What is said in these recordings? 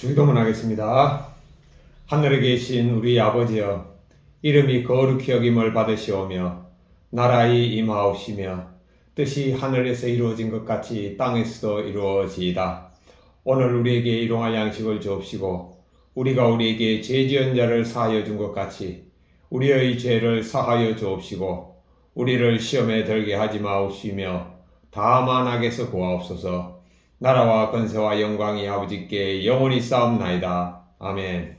주기도문하겠습니다. 하늘에 계신 우리 아버지여, 이름이 거룩히 여김을 받으시오며 나라의 임하옵시며 뜻이 하늘에서 이루어진 것 같이 땅에서도 이루어지이다. 오늘 우리에게 일용할 양식을 주옵시고 우리가 우리에게 죄 지은 자를 사하여 준 것 같이 우리의 죄를 사하여 주옵시고 우리를 시험에 들게 하지 마옵시며 다만 악에서 구하옵소서. 나라와 권세와 영광이 아버지께 영원히 쌓옵나이다. 아멘.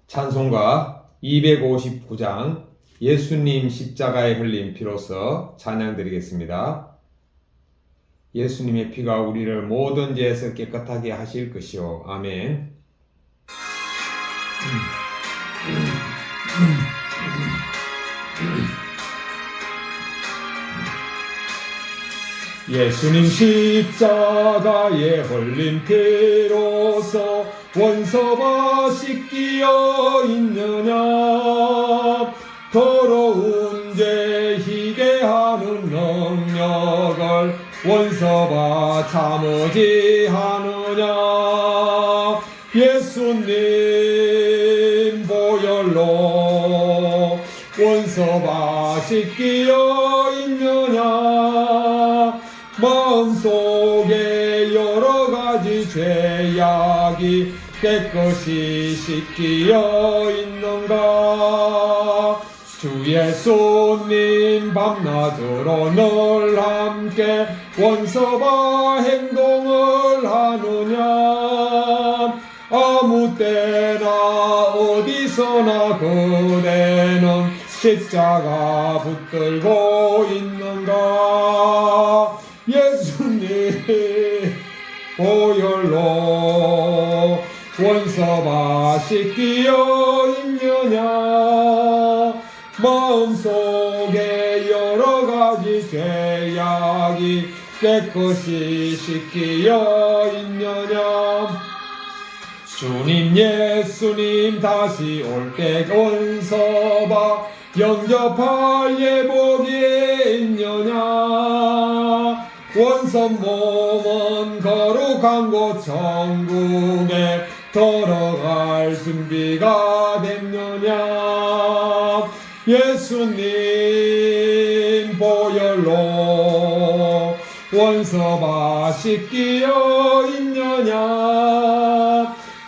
찬송가 259장 예수님 십자가에 흘린 피로서 찬양 드리겠습니다. 예수님의 피가 우리를 모든 죄에서 깨끗하게 하실 것이요. 아멘. 예수님 십자가에 흘린 피로서 원서가 씻기어 있느냐. 더러운 죄 희게 하는 능력을 원서가 참으지 하느냐. 예수님 보혈로 원서가 씻기어 있느냐. 마음속에 여러가지 죄악이 깨끗이 씻기어 있는가. 주 예수님 밤낮으로 늘 함께 원서가 행동을 하느냐. 아무 때나 어디서나 그대는 십자가 붙들고 있는가. 예수님 보혈로 원서가 씻기어 있느냐. 마음속에 여러가지 죄악이 깨끗이 씻기어 있느냐. 주님 예수님 다시 올 때 원서가 영접할 예복이 있느냐. 원선 몸은 거룩한 곳 천국에 들어갈 준비가 됐느냐. 예수님 보혈로 원서가 씻기어 있느냐.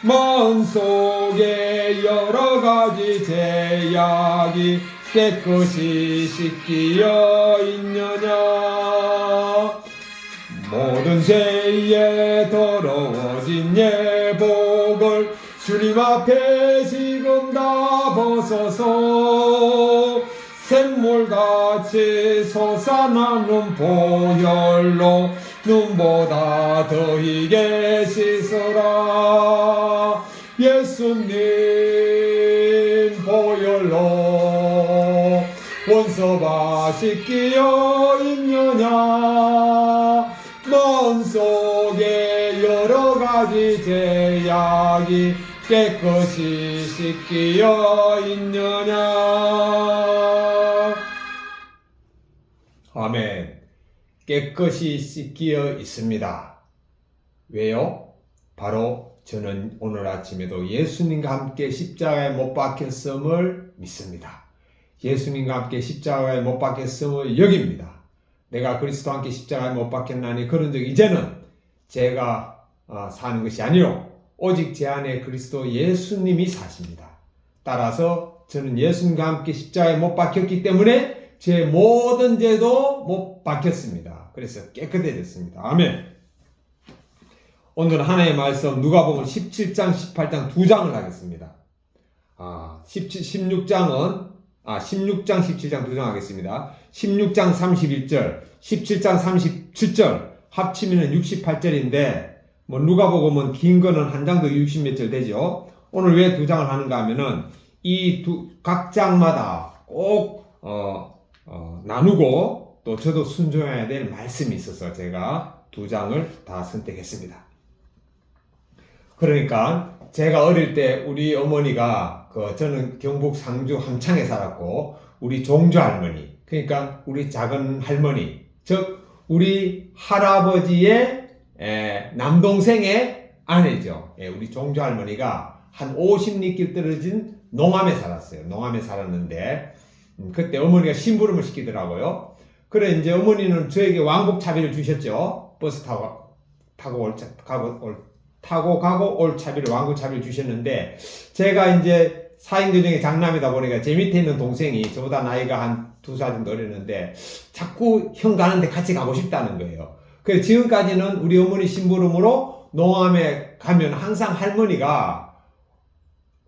마음속에 여러가지 죄악이 깨끗이 씻기어 있느냐. 모든 죄에 더러워진 예복을 주님 앞에 지금 다 벗어서 샘물같이 솟아나는 보혈로 눈보다 더히게 씻으라. 예수님 보혈로 원서가 씻기어 있느냐. 마음속에 여러가지 죄악이 깨끗이 씻기어 있느냐. 아멘. 깨끗이 씻기어 있습니다. 왜요? 바로 저는 오늘 아침에도 예수님과 함께 십자가에 못 박혔음을 믿습니다. 예수님과 함께 십자가에 못 박혔음을 여깁니다. 내가 그리스도와 함께 십자가에 못 박혔나니 그런 적 이제는 제가 사는 것이 아니요 오직 제 안에 그리스도 예수님이 사십니다. 따라서 저는 예수님과 함께 십자가에 못 박혔기 때문에 제 모든 죄도 못 박혔습니다. 그래서 깨끗해졌습니다. 아멘. 오늘 하나님의 말씀 누가복음 17장 18장 두 장을 하겠습니다. 16장 17장 두 장 하겠습니다. 16장 31절, 17장 37절 합치면 68절인데 누가복음은 긴 거는 한 장도 60몇 절 되죠. 오늘 왜 두 장을 하는가 하면은 이 각 장마다 꼭 나누고 또 저도 순종해야 될 말씀이 있어서 제가 두 장을 다 선택했습니다. 그러니까 제가 어릴 때 우리 어머니가 저는 경북 상주 함창에 살았고 우리 종주 할머니, 그러니까 우리 작은 할머니, 즉 우리 할아버지의 남동생의 아내죠. 예, 우리 종조 할머니가 한 50리길 떨어진 농암에 살았어요. 농암에 살았는데 그때 어머니가 심부름을 시키더라고요. 그래 이제 어머니는 저에게 왕복 차비를 주셨죠. 버스 가고 올 차비를 왕복 차비를 주셨는데 제가 이제 4인 가정의 장남이다 보니까 제 밑에 있는 동생이 저보다 나이가 한 2살 정도 어렸는데 자꾸 형 가는데 같이 가고 싶다는 거예요. 그래서 지금까지는 우리 어머니 심부름으로 농암에 가면 항상 할머니가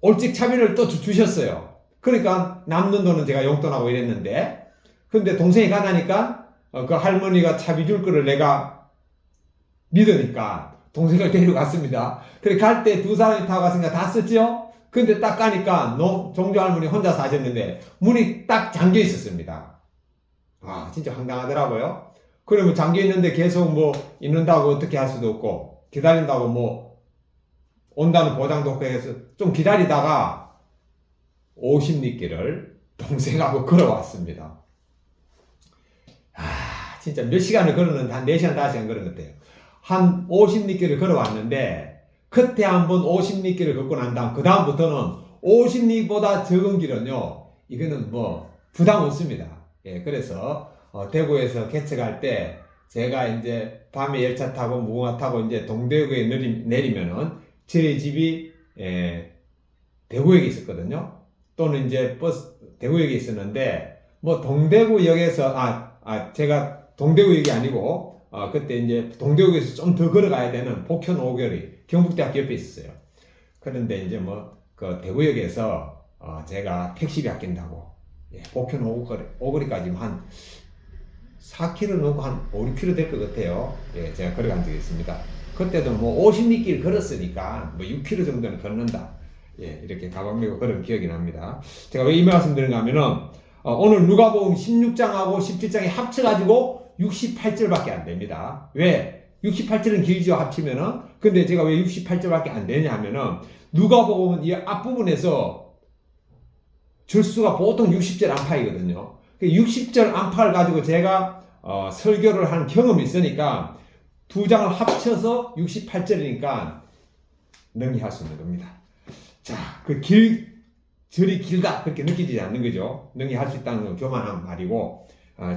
올직 차비를 또 주셨어요. 그러니까 남는 돈은 제가 용돈하고 이랬는데 근데 동생이 가자니까 그 할머니가 차비 줄 거를 내가 믿으니까 동생을 데리러 갔습니다. 그래 갈 때 두 사람이 타고 갔으니까 다 썼죠? 근데 딱 가니까 종조 할머니 혼자 사셨는데 문이 딱 잠겨 있었습니다. 아 진짜 황당하더라고요. 그러면 잠겨 있는데 계속 뭐 있는다고 어떻게 할 수도 없고 기다린다고 뭐 온다는 보장도 없고 해서 좀 기다리다가 50리길을 동생하고 걸어왔습니다. 아 진짜 몇 시간을 걸었는데 한 4시간 5시간 걸은 것 같아요. 한 50리길을 걸어왔는데 그때 한번 50리길을 걷고 난 다음 그 다음부터는 50리보다 적은 길은요 이거는 뭐 부담 없습니다. 예, 그래서 대구에서 개척할 때 제가 이제 밤에 열차 타고 무궁화 타고 이제 동대구에 내리면은 저희 집이 대구역에 있었거든요. 또는 이제 버스 대구역에 있었는데 뭐 동대구역에서 제가 대구역이 아니고 그때 이제 동대구에서 좀 더 걸어가야 되는 복현 5거리 경북대학교 옆에 있었어요. 그런데 이제 뭐 그 대구역에서 제가 택시비 아낀다고 복현 5거리까지 한 4km 넘고 한 5, 6km 될 것 같아요. 예, 제가 걸어간 적이 있습니다. 그때도 뭐 50리길 걸었으니까 뭐 6km 정도는 걷는다. 예, 이렇게 가방 메고 걸은 기억이 납니다. 제가 왜 이 말씀 드리는가 하면은 오늘 누가복음 16장하고 17장이 합쳐가지고 68절밖에 안 됩니다. 왜? 68절은 길죠, 합치면은. 근데 제가 왜 68절밖에 안 되냐 하면은 누가복음은 이 앞부분에서 절수가 보통 60절 안팎이거든요. 60절 안팎을 가지고 제가 설교를 한 경험이 있으니까 두 장을 합쳐서 68절이니까 능히할 수 있는 겁니다. 자, 절이 길다 그렇게 느껴지지 않는 거죠. 능히할 수 있다는 건 교만한 말이고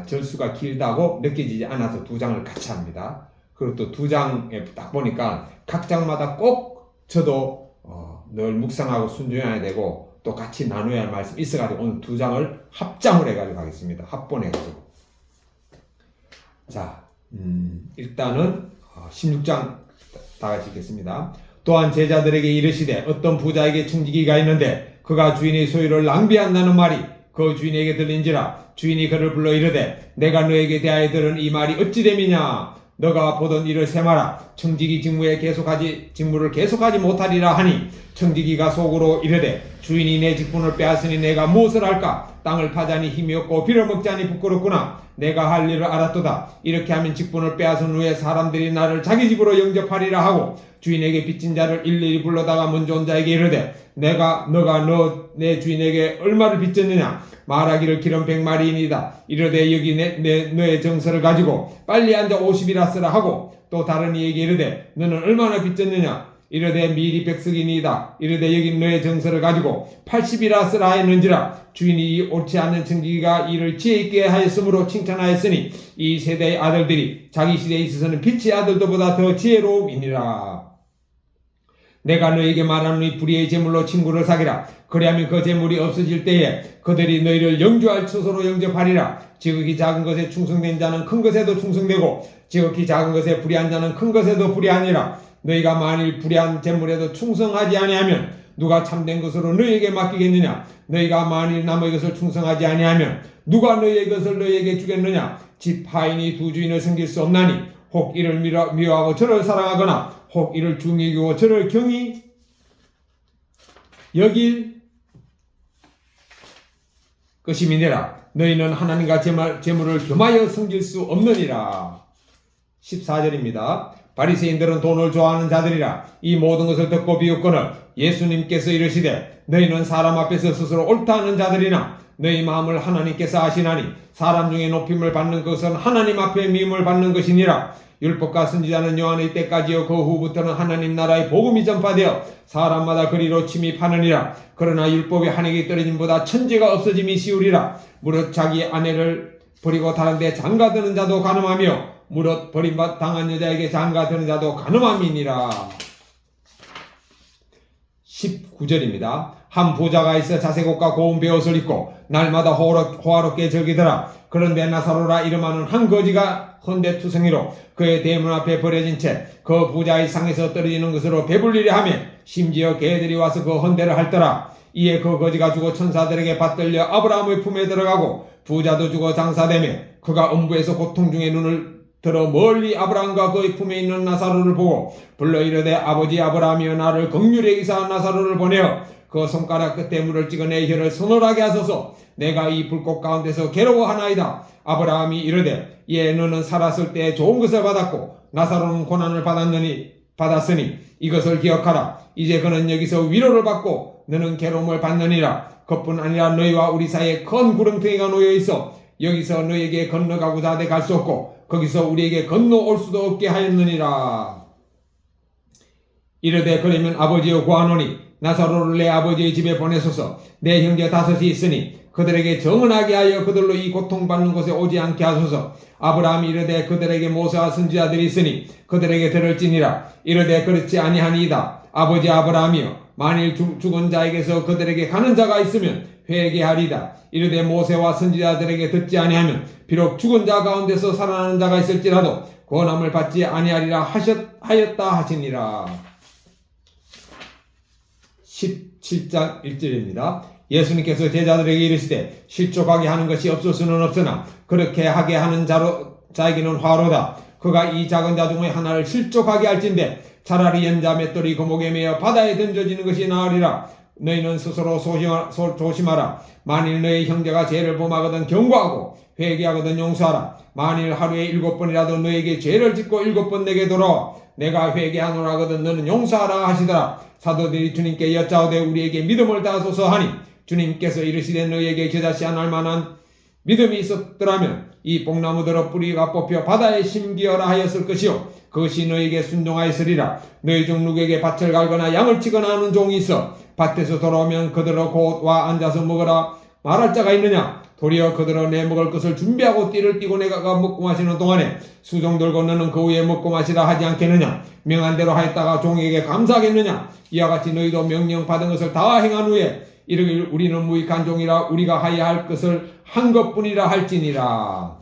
절수가 길다고 느껴지지 않아서 두 장을 같이 합니다. 그리고 또 두 장에 딱 보니까 각 장마다 꼭 저도 늘 묵상하고 순종해야 되고 또 같이 나눠야 할 말씀이 있어가지고 오늘 두 장을 합장을 해가지고 하겠습니다. 합본해가지고. 자, 일단은 16장 다 같이 읽겠습니다. 또한 제자들에게 이르시되 어떤 부자에게 청지기가 있는데 그가 주인의 소유를 낭비한다는 말이 그 주인에게 들린지라. 주인이 그를 불러 이르되 내가 너에게 대하여 들은 이 말이 어찌 됨이냐. 너가 보던 일을 세마라. 청지기 직무를 계속하지 못하리라 하니 청지기가 속으로 이르되 주인이 내 직분을 빼앗으니 내가 무엇을 할까. 땅을 파자니 힘이 없고 빌어먹자니 부끄럽구나. 내가 할 일을 알았도다. 이렇게 하면 직분을 빼앗은 후에 사람들이 나를 자기 집으로 영접하리라 하고 주인에게 빚진 자를 일일이 불러다가 먼저 온 자에게 이르되 너가 내 주인에게 얼마를 빚졌느냐. 말하기를 기름 100마리이니다. 이르되 여기 너의 정서를 가지고 빨리 앉아 50이라 쓰라 하고 또 다른 이에게 이르되 너는 얼마나 빚졌느냐. 이르되 미리 100석이니이다. 이르되 여기 너의 정서를 가지고 80이라 쓰라 하였는지라. 주인이 옳지 않는 청지기가 이를 지혜 있게 하였으므로 칭찬하였으니 이 세대의 아들들이 자기 시대에 있어서는 빛의 아들들보다 더 지혜로움이니라. 내가 너에게 말하노니 불의의 재물로 친구를 사귀라. 그리하면 그 재물이 없어질 때에 그들이 너희를 영주할 처소로 영접하리라. 지극히 작은 것에 충성된 자는 큰 것에도 충성되고 지극히 작은 것에 불의한 자는 큰 것에도 불의하니라. 너희가 만일 불의한 재물에도 충성하지 아니하면 누가 참된 것으로 너희에게 맡기겠느냐. 너희가 만일 남의 것을 충성하지 아니하면 누가 너희의 것을 너희에게 주겠느냐. 집 하인이 두 주인을 섬길 수 없나니 혹 이를 미워하고 저를 사랑하거나 혹 이를 중히 여기고 저를 경히 여길 것임이니라. 너희는 하나님과 재물을 겸하여 섬길 수 없느니라. 14절입니다. 바리새인들은 돈을 좋아하는 자들이라. 이 모든 것을 듣고 비웃거늘 예수님께서 이르시되 너희는 사람 앞에서 스스로 옳다 하는 자들이나 너희 마음을 하나님께서 아시나니 사람 중에 높임을 받는 것은 하나님 앞에 미움을 받는 것이니라. 율법과 선지자는 요한의 때까지요 그 후부터는 하나님 나라의 복음이 전파되어 사람마다 그리로 침입하느니라. 그러나 율법이 한에게 떨어짐보다 천재가 없어짐이 쉬우리라. 무릇 자기 아내를 버리고 다른 데 장가드는 자도 간음하며 무릇 버림당한 여자에게 장가드는 자도 간음함이니라. 19절입니다. 한 부자가 있어 자색옷과 고운 베옷을 입고 날마다 호화롭게 즐기더라. 그런데 나사로라 이름하는 한 거지가 헌데투성이로 그의 대문 앞에 버려진 채 그 부자의 상에서 떨어지는 것으로 배불리려 하며 심지어 개들이 와서 그 헌데를 핥더라. 이에 그 거지가 죽어 천사들에게 받들려 아브라함의 품에 들어가고 부자도 죽어 장사되며 그가 음부에서 고통 중에 눈을 들어 멀리 아브라함과 그의 품에 있는 나사로를 보고 불러 이르되 아버지 아브라함이여 나를 긍휼히 여기사 나사로를 보내어 그 손가락 끝에 물을 찍어 내 혀를 서늘하게 하소서. 내가 이 불꽃 가운데서 괴로워하나이다. 아브라함이 이르되 예 너는 살았을 때 좋은 것을 받았고 나사로는 고난을 받았으니 이것을 기억하라. 이제 그는 여기서 위로를 받고 너는 괴로움을 받느니라. 그뿐 아니라 너희와 우리 사이에 큰 구렁텅이가 놓여 있어 여기서 너희에게 건너가고자 하되 갈 수 없고 거기서 우리에게 건너올 수도 없게 하였느니라. 이르되 그러면 아버지여 구하노니 나사로를 내 아버지의 집에 보내소서. 내 형제 5이 있으니 그들에게 정언하게 하여 그들로 이 고통받는 곳에 오지 않게 하소서. 아브라함이 이르되 그들에게 모세와 선지자들이 있으니 그들에게 들을지니라. 이르되 그렇지 아니하니이다. 아버지 아브라함이여 만일 죽은 자에게서 그들에게 가는 자가 있으면 회개하리다. 이르되 모세와 선지자들에게 듣지 아니하면 비록 죽은 자 가운데서 살아나는 자가 있을지라도 권함을 받지 아니하리라 하였다 하시니라. 17장 1절입니다. 예수님께서 제자들에게 이르시되 실족하게 하는 것이 없을 수는 없으나 그렇게 하게 하는 자에게는 화로다. 그가 이 작은 자 중에 하나를 실족하게 할진대 차라리 연자 맷돌이 거목에 매어 바다에 던져지는 것이 나으리라. 너희는 스스로 조심하라. 만일 너희 형제가 죄를 범하거든 경고하고 회개하거든 용서하라. 만일 하루에 7번이라도 너에게 죄를 짓고 7번 내게 돌아와 내가 회개하노라 하거든 너는 용서하라 하시더라. 사도들이 주님께 여짜오되 우리에게 믿음을 다하소서 하니 주님께서 이르시되 너희에게 저자시 안 할 만한 믿음이 있었더라면 이 뽕나무들의 뿌리가 뽑혀 바다에 심기어라 하였을 것이요 그것이 너희에게 순종하였으리라. 너희 중 누구에게 밭을 갈거나 양을 치거나 하는 종이 있어 밭에서 돌아오면 그들어 곧 와 앉아서 먹으라 말할 자가 있느냐. 도리어 그들어 내 먹을 것을 준비하고 띠를 띠고 내가 먹고 마시는 동안에 수종 들고 너는 그 후에 먹고 마시라 하지 않겠느냐. 명한 대로 하였다가 종에게 감사하겠느냐. 이와 같이 너희도 명령 받은 것을 다 행한 후에 이르길 우리는 무익한 종이라 우리가 하여야 할 것을 한 것뿐이라 할지니라.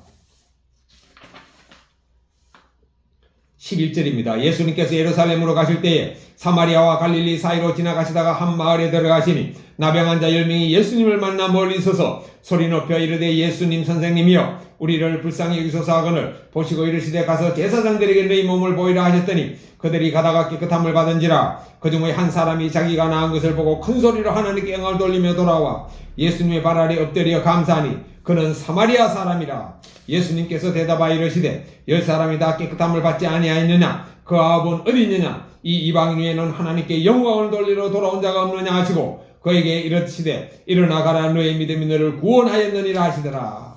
11절입니다. 예수님께서 예루살렘으로 가실 때에 사마리아와 갈릴리 사이로 지나가시다가 한 마을에 들어가시니 나병한 자 10명이 예수님을 만나 멀리 서서 소리 높여 이르되 예수님 선생님이여 우리를 불쌍히 여기소서 하거늘 보시고 이르시되 가서 제사장들에게 너희 몸을 보이라 하셨더니 그들이 가다가 깨끗함을 받은지라. 그 중에 한 사람이 자기가 나은 것을 보고 큰 소리로 하나님께 영광을 돌리며 돌아와 예수님의 발 아래 엎드려 감사하니 그는 사마리아 사람이라. 예수님께서 대답하여 이르시되 10사람이 다 깨끗함을 받지 아니하였느냐. 그 아합은 어디 있느냐. 이 이방인 위에는 하나님께 영광을 돌리러 돌아온 자가 없느냐 하시고 그에게 이르시되 일어나 가라 너의 믿음이 너를 구원하였느니라 하시더라.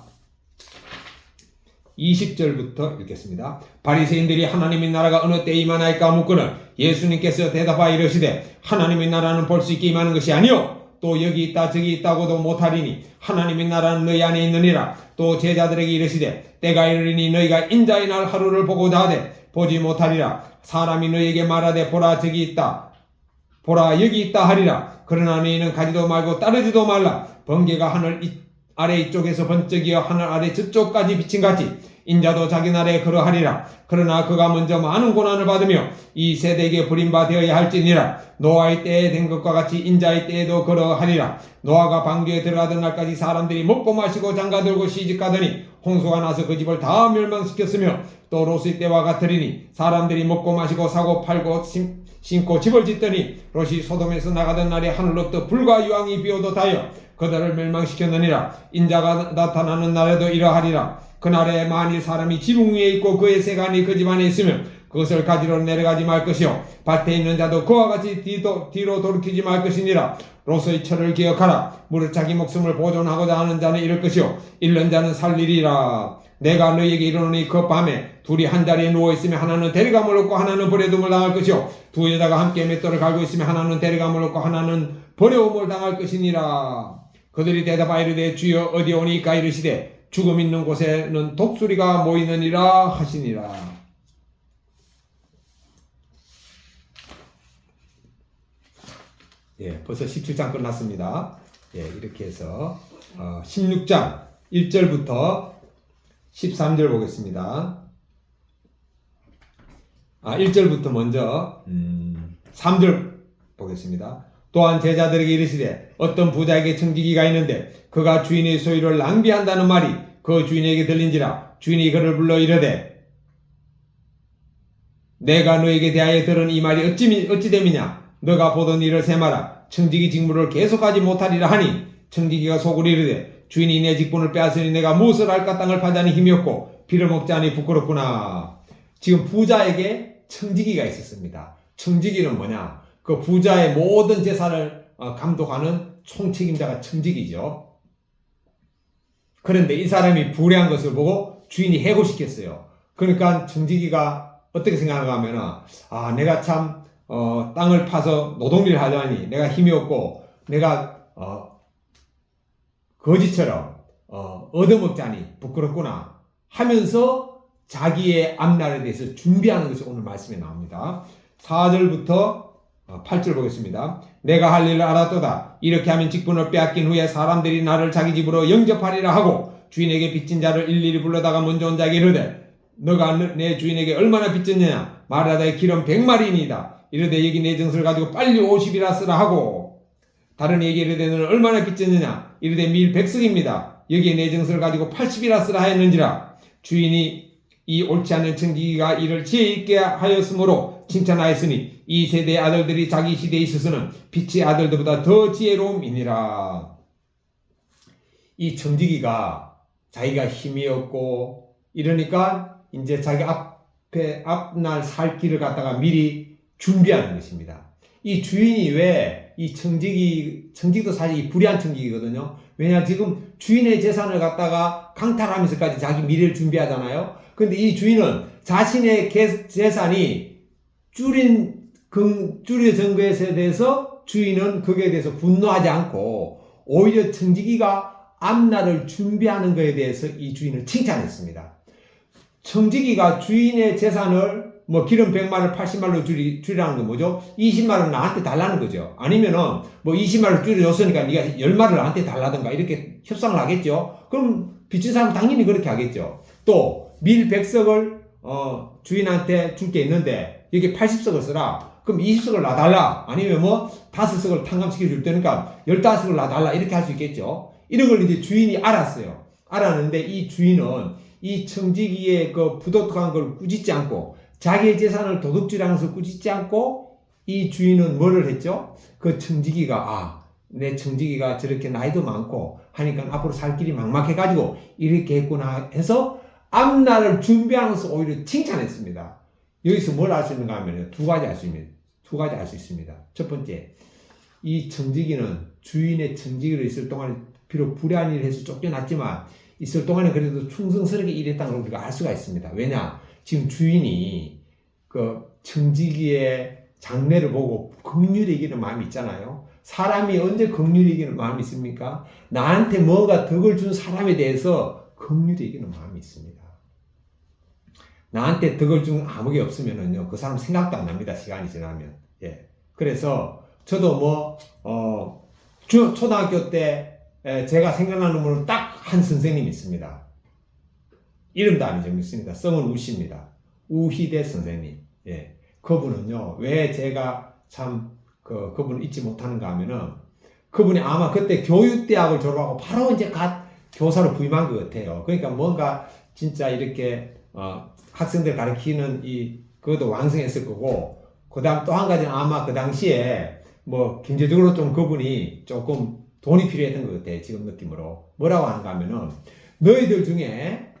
20절부터 읽겠습니다. 바리새인들이 하나님의 나라가 어느 때에 임하나이까 묻거늘 예수님께서 대답하여 이르시되 하나님의 나라는 볼 수 있게 임하는 것이 아니요 또 여기 있다 저기 있다고도 못하리니 하나님의 나라는 너희 안에 있느니라. 또 제자들에게 이르시되 때가 이르리니 너희가 인자의 날 하루를 보고자 하되 보지 못하리라. 사람이 너희에게 말하되 보라 저기 있다 보라 여기 있다 하리라. 그러나 너희는 가지도 말고 따르지도 말라. 번개가 하늘 아래 이쪽에서 번쩍이어 하늘 아래 저쪽까지 비친같이 인자도 자기 나라에 그러하리라. 그러나 그가 먼저 많은 고난을 받으며 이 세대에게 버림바 되어야 할지니라. 노아의 때에 된 것과 같이 인자의 때에도 그러하리라. 노아가 방주에 들어가던 날까지 사람들이 먹고 마시고 장가들고 시집가더니 홍수가 나서 그 집을 다 멸망시켰으며 또 롯의 때와 같으리니 사람들이 먹고 마시고 사고 팔고 심고 집을 짓더니 롯이 소돔에서 나가던 날에 하늘로부터 불과 유황이 비오듯하여 그들을 멸망시켰느니라. 인자가 나타나는 날에도 이러하리라. 그날에 만일 사람이 지붕 위에 있고 그의 세간이 그 집안에 있으면 그것을 가지러 내려가지 말 것이요 밭에 있는 자도 그와 같이 뒤로 돌이키지 말 것이니라. 롯의 철을 기억하라. 무릇 자기 목숨을 보존하고자 하는 자는 잃을 것이요 잃는 자는 살리리라. 내가 너희에게 이르노니 그 밤에 둘이 한 자리에 누워있으며 하나는 데려감을 얻고 하나는 버려둠을 당할 것이요 두 여자가 함께 맷돌을 갈고 있으며 하나는 데려감을 얻고 하나는 버려움을 당할 것이니라. 그들이 대답하여 이르되 주여 어디 오니까 이르시되 죽음 있는 곳에는 독수리가 모이느니라 하시니라. 예, 벌써 17장 끝났습니다. 예, 이렇게 해서 16장 1절부터 13절 보겠습니다. 1절부터 먼저 3절 보겠습니다. 또한 제자들에게 이르시되 어떤 부자에게 청지기가 있는데 그가 주인의 소유를 낭비한다는 말이 그 주인에게 들린지라. 주인이 그를 불러 이르되 내가 너에게 대하여 들은 이 말이 어찌 됨이냐. 너가 보던 일을 세마라. 청지기 직무를 계속하지 못하리라 하니 청지기가 속으로 이르되 주인이 내 직분을 빼앗으니 내가 무엇을 할까. 땅을 파자니 힘이 없고 비를 먹자니 부끄럽구나. 지금 부자에게 청지기가 있었습니다. 청지기는 뭐냐? 그 부자의 모든 재산을 감독하는 총책임자가 청지기죠. 그런데 이 사람이 불의한 것을 보고 주인이 해고시켰어요. 그러니까 청지기가 어떻게 생각하냐 하면 내가 참 땅을 파서 노동일을 하자니 내가 힘이 없고 내가 거지처럼 얻어먹자니 부끄럽구나 하면서 자기의 앞날에 대해서 준비하는 것이 오늘 말씀에 나옵니다. 4절부터 8절 보겠습니다. 내가 할 일을 알았도다. 이렇게 하면 직분을 빼앗긴 후에 사람들이 나를 자기 집으로 영접하리라 하고 주인에게 빚진 자를 일일이 불러다가 먼저 온 자에게 이르되 너가 내 주인에게 얼마나 빚졌느냐. 말하되 기름 100마리이다. 이르되 여기 내 증서를 가지고 빨리 50이라 쓰라 하고 다른 이에게 이르되 너는 얼마나 빚졌느냐. 이르되 밀 100석입니다. 여기에 내 증서를 가지고 80이라 쓰라 하였는지라. 주인이 이 옳지 않은 청지기가 이를 지혜 있게 하였으므로 칭찬하였으니 이 세대의 아들들이 자기 시대에 있어서는 빛의 아들들보다 더 지혜로움이니라. 이 청지기가 자기가 힘이 없고 이러니까 이제 자기 앞날 살 길을 갖다가 미리 준비하는 것입니다. 이 주인이 왜 이 청지기도 사실 불의한 청지기거든요. 왜냐 지금 주인의 재산을 갖다가 강탈하면서까지 자기 미래를 준비하잖아요. 근데 이 주인은 자신의 재산이 줄여진 것에 대해서 주인은 거기에 대해서 분노하지 않고 오히려 청지기가 앞날을 준비하는 것에 대해서 이 주인을 칭찬했습니다. 청지기가 주인의 재산을 기름 100마리를 80마리로 줄이라는 건 뭐죠? 20마리를 나한테 달라는 거죠. 아니면은 20마리를 줄여줬으니까 네가 10마리를 나한테 달라든가 이렇게 협상을 하겠죠. 그럼 빚진 사람은 당연히 그렇게 하겠죠. 또 밀 100석을 주인한테 줄 게 있는데 여기 80석을 쓰라. 그럼 20석을 놔달라. 아니면 5석을 탕감시켜 줄 테니까 15석을 놔달라. 이렇게 할 수 있겠죠. 이런 걸 이제 주인이 알았어요. 알았는데 이 주인은 이 청지기의 그 부도덕한 걸 꾸짖지 않고 자기의 재산을 도둑질하면서 꾸짖지 않고 이 주인은 뭐를 했죠? 그 청지기가 내 청지기가 저렇게 나이도 많고 하니까 앞으로 살 길이 막막해가지고 이렇게 했구나 해서 앞날을 준비하면서 오히려 칭찬했습니다. 여기서 뭘 알 수 있는가 하면 두 가지 알 수 있습니다. 첫 번째, 이 청지기는 주인의 청지기로 있을 동안 비록 불의한 일을 해서 쫓겨났지만 있을 동안에 그래도 충성스럽게 일했다는 걸 우리가 알 수가 있습니다. 왜냐? 지금 주인이 그 청지기의 장래를 보고 긍휼히 여기는 마음이 있잖아요. 사람이 언제 긍휼히 여기는 마음이 있습니까? 나한테 뭐가 덕을 준 사람에 대해서 긍휼히 여기는 마음이 있습니다. 나한테 덕을 준 아무게 없으면은요, 그 사람 생각도 안 납니다. 시간이 지나면. 예. 그래서 저도 초등학교 때 제가 생각나는 분은 딱 한 선생님이 있습니다. 이름도 안 정했습니다. 성은 우씨입니다. 우희대 선생님. 예. 그분은요, 왜 제가 참 그분을 잊지 못하는가 하면은 그분이 아마 그때 교육대학을 졸업하고 바로 이제 교사로 부임한 것 같아요. 그러니까 뭔가 진짜 이렇게 학생들 가르치는 그것도 왕성했을 거고, 그 다음 또 한 가지는 아마 그 당시에 경제적으로 좀 그분이 조금 돈이 필요했던 것 같아요. 지금 느낌으로. 뭐라고 하는가 하면은 너희들 중에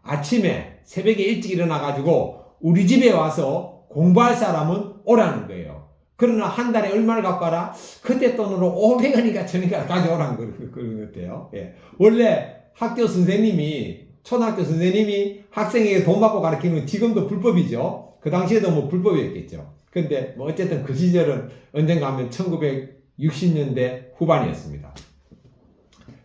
아침에 새벽에 일찍 일어나가지고 우리 집에 와서 공부할 사람은 오라는 거예요. 그러나 한 달에 얼마를 갖고 와라? 그때 돈으로 500원이니까 저니까 가져오라는 그런 것 같아요. 예. 원래 학교 선생님이 초등학교 선생님이 학생에게 돈 받고 가르치는 건 지금도 불법이죠. 그 당시에도 뭐 불법이었겠죠. 근데 뭐 어쨌든 그 시절은 언젠가 하면 1960년대 후반이었습니다.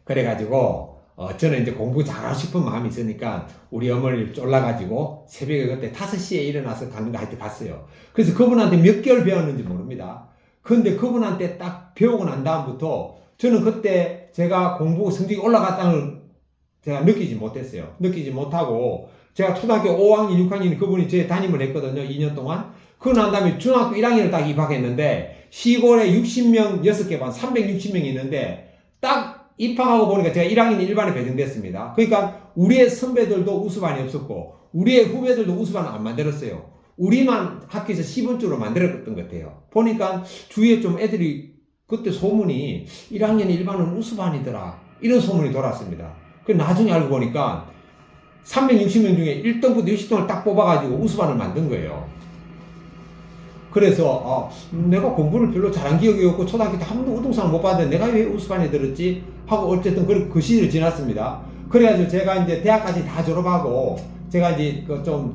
그래가지고 저는 이제 공부 잘하고 싶은 마음이 있으니까 우리 어머니를 쫄라가지고 새벽에 그때 5시에 일어나서 가는 거 할 때 봤어요. 그래서 그분한테 몇 개월 배웠는지 모릅니다. 근데 그분한테 딱 배우고 난 다음부터 저는 그때 제가 공부 성적이 올라갔다는 걸 제가 느끼지 못했어요. 느끼지 못하고 제가 초등학교 5학년, 6학년 그분이 제 담임을 했거든요. 2년 동안. 그러고 난 다음에 중학교 1학년을 딱 입학했는데 시골에 60명 6개 반 360명이 있는데 딱 입학하고 보니까 제가 1학년 1반에 배정됐습니다. 그러니까 우리의 선배들도 우수반이 없었고 우리의 후배들도 우수반을 안 만들었어요. 우리만 학교에서 10원주로 만들었던 것 같아요. 보니까 주위에 좀 애들이 그때 소문이 1학년 1반은 우수반이더라 이런 소문이 돌았습니다. 그 나중에 알고 보니까 360명 중에 1등부터 60등을 딱 뽑아가지고 우수반을 만든 거예요. 그래서 내가 공부를 별로 잘한 기억이 없고 초등학교 때 한 번도 우등상을 못 받았는데 내가 왜 우수반에 들었지? 하고 어쨌든 그 시절을 지났습니다. 그래가지고 제가 이제 대학까지 다 졸업하고 제가 이제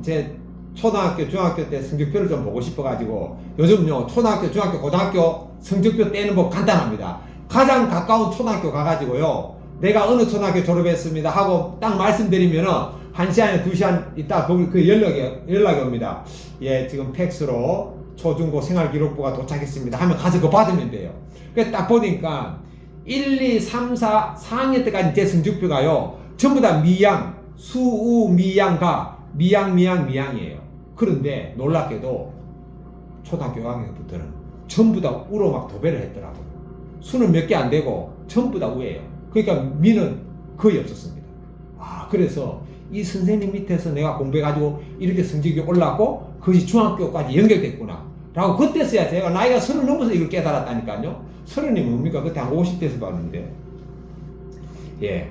제 초등학교, 중학교 때 성적표를 좀 보고 싶어가지고 요즘요 초등학교, 중학교, 고등학교 성적표 떼는 법 간단합니다. 가장 가까운 초등학교 가가지고요 내가 어느 초등학교 졸업했습니다 하고 딱 말씀드리면은 1시간에 2시간 있다 그 연락이 옵니다. 예, 지금 팩스로 초중고 생활기록부가 도착했습니다 하면 가서 그거 받으면 돼요. 그래서 딱 보니까 1, 2, 3, 4, 4학년 때까지 제 성적표가요 전부 다 미양, 수우, 미양가, 미양이에요. 그런데 놀랍게도 초등학교 5학년부터는 전부 다 우로 막 도배를 했더라고요. 수는 몇 개 안 되고 전부 다 우예요. 그러니까 미는 거의 없었습니다. 그래서 이 선생님 밑에서 내가 공부해가지고 이렇게 성적이 올랐고 그것이 중학교까지 연결됐구나 라고 그때서야 제가 나이가 30 넘어서 이걸 깨달았다니까요. 30이 뭡니까? 그때 한 50대에서 봤는데. 예.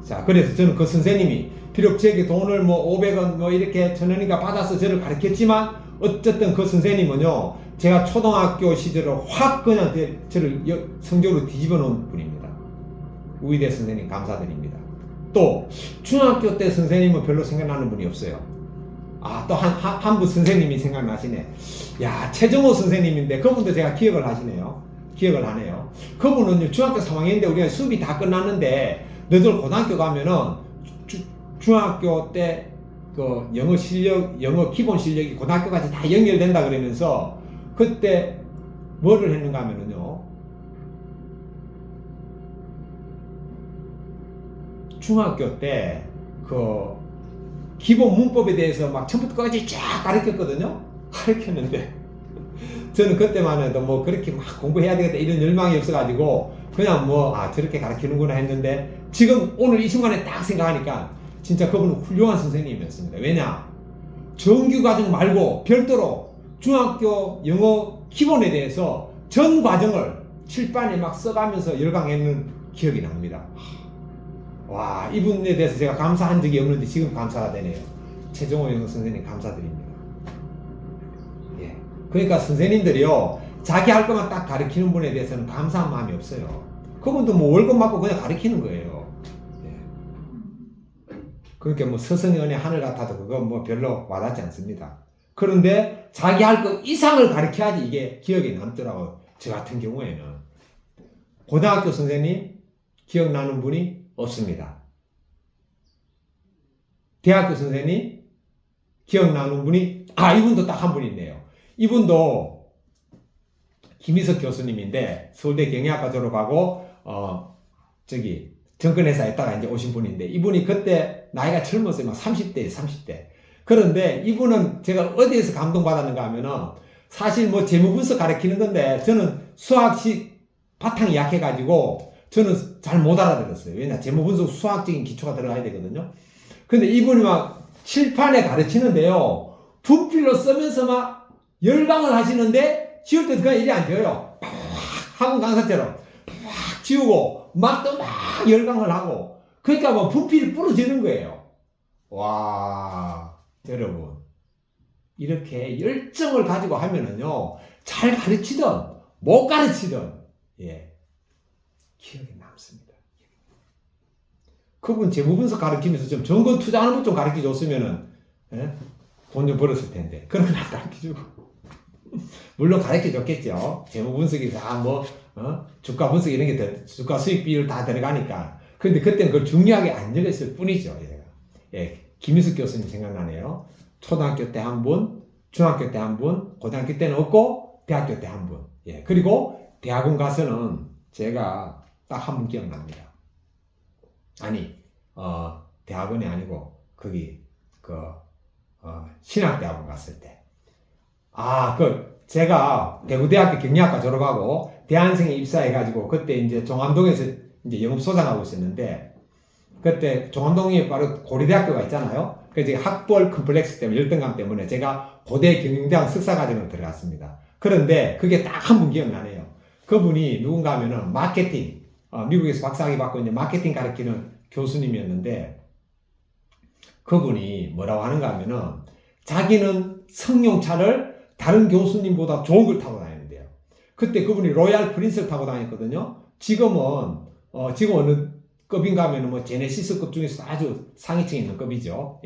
자, 그래서 저는 그 선생님이 비록 제게 돈을 뭐 500원 뭐 이렇게 1000원인가 받아서 저를 가르쳤지만 어쨌든 그 선생님은요 제가 초등학교 시절을 확 그냥 저를 성적으로 뒤집어 놓은 분입니다. 우이대 선생님 감사드립니다. 또 중학교 때 선생님은 별로 생각나는 분이 없어요. 또 한 분 선생님이 생각나시네. 야, 최정호 선생님인데 그분도 제가 기억을 하네요. 그분은 중학교 3학년인데 우리가 수업이 다 끝났는데 너들 고등학교 가면은 중학교 때 그 영어 실력, 영어 기본 실력이 고등학교까지 다 연결된다 그러면서 그때 뭐를 했는가 하면은요. 중학교 때 그 기본 문법에 대해서 막 처음부터 끝까지 쫙 가르쳤는데 저는 그때만 해도 뭐 그렇게 막 공부해야 되겠다 이런 열망이 없어가지고 그냥 저렇게 가르치는구나 했는데 지금 오늘 이 순간에 딱 생각하니까 진짜 그분은 훌륭한 선생님이었습니다. 왜냐? 정규과정 말고 별도로 중학교 영어 기본에 대해서 전 과정을 칠판에 막 써가면서 열강했는 기억이 납니다. 와, 이분에 대해서 제가 감사한 적이 없는데 지금 감사가 되네요. 최정호 영어 선생님 감사드립니다. 예. 그러니까 선생님들이요 자기 할 것만 딱 가르치는 분에 대해서는 감사한 마음이 없어요. 그분도 뭐 월급 받고 그냥 가르치는 거예요. 예. 그러니까 뭐 스승의 은혜 하늘 같아도 그거 뭐 별로 와닿지 않습니다. 그런데 자기 할 것 이상을 가르쳐야지 이게 기억에 남더라고요. 저 같은 경우에는 고등학교 선생님 기억나는 분이 없습니다. 대학교 선생님 기억나는 분이 이분도 딱 한 분 있네요. 이분도 김희석 교수님인데 서울대 경영학과 졸업하고 정권회사에 있다가 이제 오신 분인데 이분이 그때 나이가 젊었어요. 막 30대. 그런데 이분은 제가 어디에서 감동받았는가 하면은 사실 뭐 재무분석 가르치는 건데 저는 수학식 바탕이 약해가지고 저는 잘 못 알아들었어요. 왜냐 재무분석 수학적인 기초가 들어가야 되거든요. 근데 이분이 막 칠판에 가르치는데요. 분필로 쓰면서 막 열강을 하시는데 지울 때도 그냥 일이 안 지워요. 팍 학원 강사처럼 팍 지우고 막 또 막 열강을 하고 그러니까 뭐 분필이 부러지는 거예요. 와, 여러분 이렇게 열정을 가지고 하면은요 잘 가르치든 못 가르치든 기억에 남습니다. 그분 재무분석 가르치면서 좀 정권 투자하는 것 좀 가르쳐 줬으면은, 돈 좀 벌었을 텐데. 그런 건 안 가르쳐 주고. 물론 가르쳐 줬겠죠. 재무분석이 다 주가 분석 이런 게 주가 수익 비율 다 들어가니까. 그런데 그때는 그걸 중요하게 안 여겼을 뿐이죠. 김희숙 교수님 생각나네요. 초등학교 때 한 분, 중학교 때 한 분, 고등학교 때는 없고, 대학교 때 한 분. 그리고 대학원 가서는 제가 딱 한 분 기억납니다. 아니, 대학원이 아니고, 거기, 신학대학원 갔을 때. 제가 대구대학교 경리학과 졸업하고, 대한생에 입사해가지고, 그때 이제 종암동에서 이제 영업소장하고 있었는데, 그때 종암동에 바로 고려대학교가 있잖아요. 그래서 학벌 컴플렉스 때문에, 열등감 때문에 제가 고대 경영대학 석사과정으로 들어갔습니다. 그런데 그게 딱 한 분 기억나네요. 그분이 누군가 하면은 마케팅, 미국에서 박사학위 받고 이제 마케팅 가르치는 교수님이었는데, 그분이 뭐라고 하는가 하면은 자기는 성룡차를 다른 교수님보다 좋은 걸 타고 다니는데요. 그때 그분이 로얄 프린스를 타고 다녔거든요. 지금 어느 급인가 하면은 뭐 제네시스급 중에서 아주 상위층에 있는 급이죠.